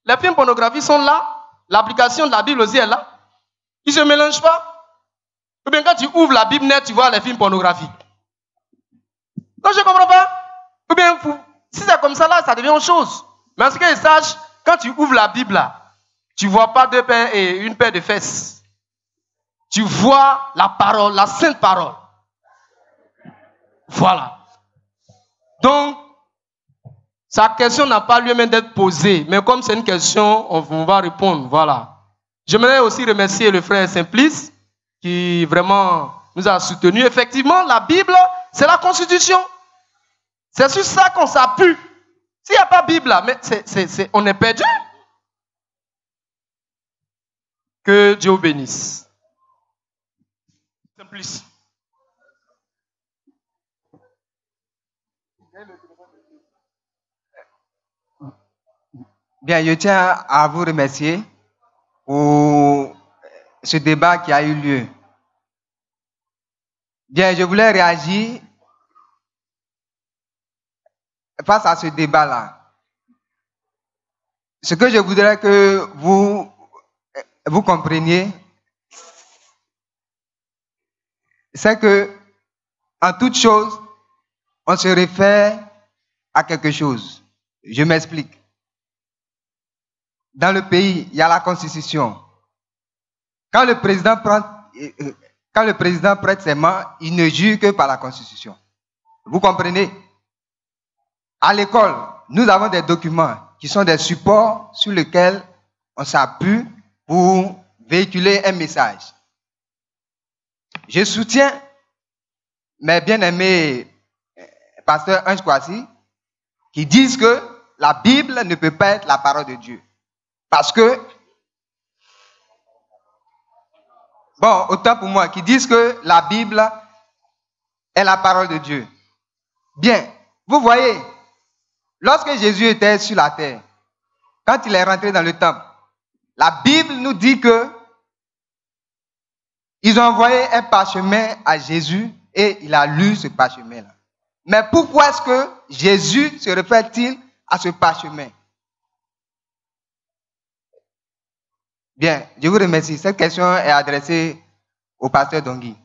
Les films pornographiques sont là. L'application de la Bible aussi est là. Ils ne se mélangent pas. Ou bien quand tu ouvres la Bible net, tu vois les films pornographiques. Non, je ne comprends pas. Ou bien, si c'est comme ça, là, ça devient autre chose. Mais en ce que je sache, quand tu ouvres la Bible, là, tu ne vois pas deux paires et une paire de fesses. Tu vois la parole, la sainte parole. Voilà. Donc, sa question n'a pas lieu même d'être posée. Mais comme c'est une question, on va répondre. Voilà. J'aimerais aussi remercier le frère Simplice qui vraiment nous a soutenus. Effectivement, la Bible, c'est la Constitution. C'est sur ça qu'on s'appuie. S'il n'y a pas de Bible là, mais on est perdu. Que Dieu vous bénisse. Simplice. Bien, je tiens à vous remercier pour ce débat qui a eu lieu. Bien, je voulais réagir face à ce débat-là. Ce que je voudrais que vous compreniez, c'est que en toute chose, on se réfère à quelque chose. Je m'explique. Dans le pays, il y a la Constitution. Quand le président prête serment, il ne jure que par la Constitution. Vous comprenez? À l'école, nous avons des documents qui sont des supports sur lesquels on s'appuie pour véhiculer un message. Je soutiens mes bien-aimés pasteurs Ange Kwasi qui disent que la Bible ne peut pas être la parole de Dieu. Parce que, bon, autant pour moi, qui disent que la Bible est la parole de Dieu. Bien, vous voyez, lorsque Jésus était sur la terre, quand il est rentré dans le temple, la Bible nous dit que ils ont envoyé un parchemin à Jésus et il a lu ce parchemin-là. Mais pourquoi est-ce que Jésus se réfère-t-il à ce parchemin? Bien, je vous remercie. Cette question est adressée au pasteur Dongui.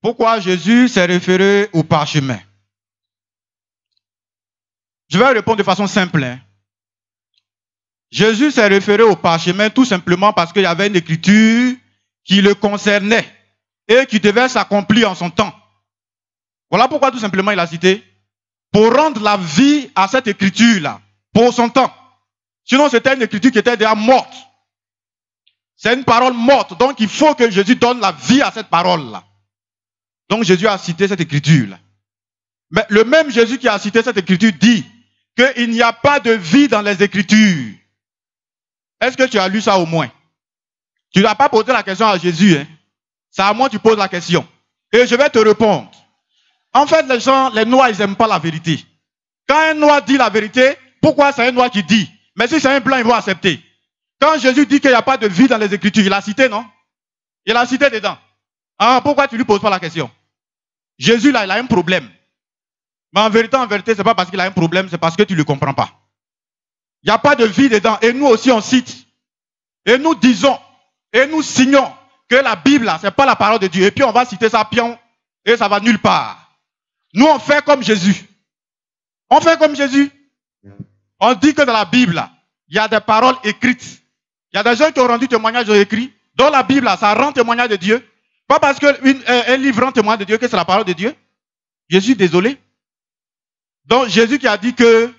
Pourquoi Jésus s'est référé au parchemin? Je vais répondre de façon simple. Jésus s'est référé au parchemin tout simplement parce qu'il y avait une écriture qui le concernait et qui devait s'accomplir en son temps. Voilà pourquoi tout simplement il a cité. Pour rendre la vie à cette écriture-là, pour son temps. Sinon, c'était une écriture qui était déjà morte. C'est une parole morte, donc il faut que Jésus donne la vie à cette parole-là. Donc Jésus a cité cette écriture-là. Mais le même Jésus qui a cité cette écriture dit qu'il n'y a pas de vie dans les écritures. Est-ce que tu as lu ça au moins? Tu n'as pas posé la question à Jésus, hein? C'est à moi que tu poses la question. Et je vais te répondre. En fait, les gens, les Noirs, ils n'aiment pas la vérité. Quand un Noir dit la vérité, pourquoi c'est un Noir qui dit? Mais si c'est un Blanc, ils vont accepter. Quand Jésus dit qu'il n'y a pas de vie dans les Écritures, il a cité, non? Il a cité dedans. Ah, pourquoi tu ne lui poses pas la question? Jésus, là, il a un problème. Mais en vérité, ce n'est pas parce qu'il a un problème, c'est parce que tu ne le comprends pas. Il n'y a pas de vie dedans. Et nous aussi, on cite. Et nous disons, et nous signons que la Bible, là, ce n'est pas la parole de Dieu. Et puis, on va citer ça, pion, et ça va nulle part. Nous, on fait comme Jésus. On fait comme Jésus. On dit que dans la Bible, il y a des paroles écrites. Il y a des gens qui ont rendu témoignage écrit. Dans la Bible, ça rend témoignage de Dieu. Pas parce qu'un livre rend témoignage de Dieu que c'est la parole de Dieu. Je suis désolé. Donc, Jésus qui a dit qu'il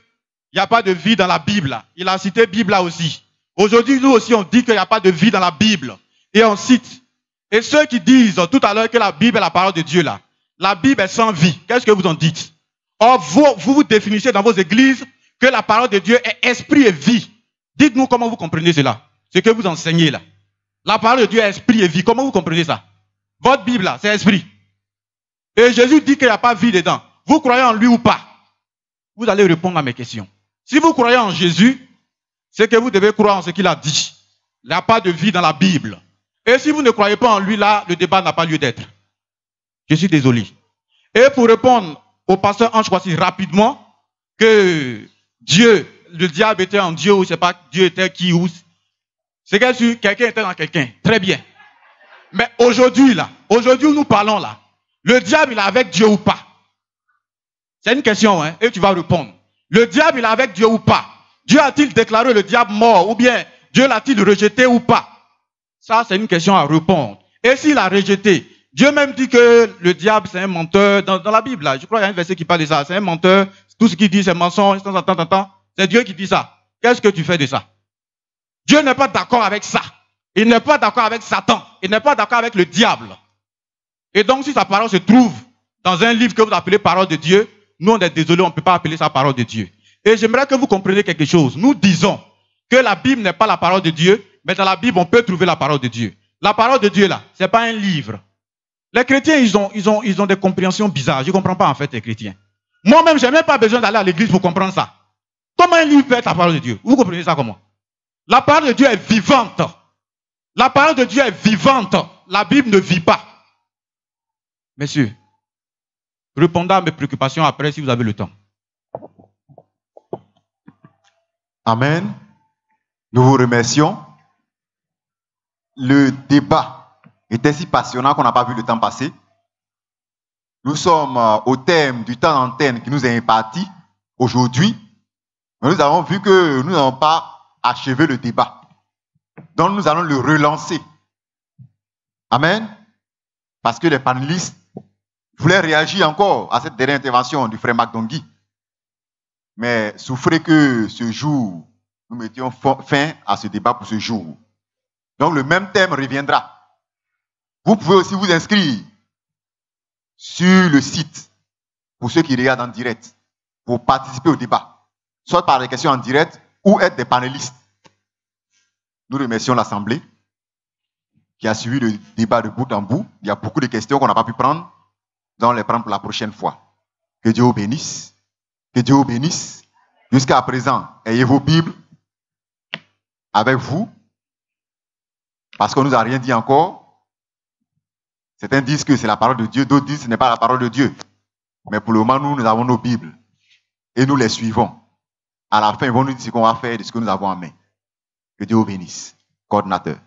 n'y a pas de vie dans la Bible. Il a cité Bible là aussi. Aujourd'hui, nous aussi, on dit qu'il n'y a pas de vie dans la Bible. Et on cite. Et ceux qui disent tout à l'heure que la Bible est la parole de Dieu là, la Bible est sans vie. Qu'est-ce que vous en dites? Or, vous définissez dans vos églises que la parole de Dieu est esprit et vie. Dites-nous comment vous comprenez cela. Ce que vous enseignez là. La parole de Dieu est esprit et vie. Comment vous comprenez ça? Votre Bible là, c'est esprit. Et Jésus dit qu'il n'y a pas vie dedans. Vous croyez en lui ou pas? Vous allez répondre à mes questions. Si vous croyez en Jésus, c'est que vous devez croire en ce qu'il a dit. Il n'y a pas de vie dans la Bible. Et si vous ne croyez pas en lui, là, le débat n'a pas lieu d'être. Je suis désolé. Et pour répondre au pasteur Ange Kwasi rapidement, que Dieu, le diable était en Dieu, ou je ne sais pas, Dieu était qui, ou c'est que quelqu'un était dans quelqu'un. Très bien. Mais aujourd'hui, là, aujourd'hui où nous parlons là, le diable, il est avec Dieu ou pas? C'est une question, hein, et tu vas répondre. Le diable, il est avec Dieu ou pas? Dieu a-t-il déclaré le diable mort, ou bien Dieu l'a-t-il rejeté ou pas? Ça, c'est une question à répondre. Et s'il a rejeté, Dieu même dit que le diable, c'est un menteur. Dans la Bible, là, je crois qu'il y a un verset qui parle de ça. C'est un menteur. Tout ce qu'il dit, c'est mensonge. C'est Dieu qui dit ça. Qu'est-ce que tu fais de ça? Dieu n'est pas d'accord avec ça. Il n'est pas d'accord avec Satan. Il n'est pas d'accord avec le diable. Et donc, si sa parole se trouve dans un livre que vous appelez parole de Dieu, nous, on est désolé, on ne peut pas appeler ça parole de Dieu. Et j'aimerais que vous compreniez quelque chose. Nous disons que la Bible n'est pas la parole de Dieu, mais dans la Bible, on peut trouver la parole de Dieu. La parole de Dieu, là, ce n'est pas un livre. Les chrétiens, ils ont des compréhensions bizarres. Je ne comprends pas, en fait, les chrétiens. Moi-même, je n'ai même pas besoin d'aller à l'église pour comprendre ça. Comment un livre peut être la parole de Dieu? Vous comprenez ça comment? La parole de Dieu est vivante. La parole de Dieu est vivante. La Bible ne vit pas. Messieurs, répondez à mes préoccupations après si vous avez le temps. Amen. Nous vous remercions. Le débat était si passionnant qu'on n'a pas vu le temps passer. Nous sommes au terme du temps d'antenne qui nous est imparti aujourd'hui. Mais nous avons vu que nous n'avons pas achevé le débat. Donc nous allons le relancer. Amen. Parce que les panélistes voulaient réagir encore à cette dernière intervention du frère McDongui. Mais souffrez que ce jour, nous mettions fin à ce débat pour ce jour. Donc le même thème reviendra. Vous pouvez aussi vous inscrire sur le site, pour ceux qui regardent en direct, pour participer au débat, soit par des questions en direct ou être des panélistes. Nous remercions l'Assemblée qui a suivi le débat de bout en bout. Il y a beaucoup de questions qu'on n'a pas pu prendre. Nous allons les prendre pour la prochaine fois. Que Dieu vous bénisse. Que Dieu vous bénisse. Jusqu'à présent, ayez vos Bibles avec vous. Parce qu'on ne nous a rien dit encore. Certains disent que c'est la parole de Dieu, d'autres disent que ce n'est pas la parole de Dieu. Mais pour le moment, nous avons nos Bibles. Et nous les suivons. À la fin, ils vont nous dire ce qu'on va faire de ce que nous avons en main. Que Dieu vous bénisse. Coordinateur.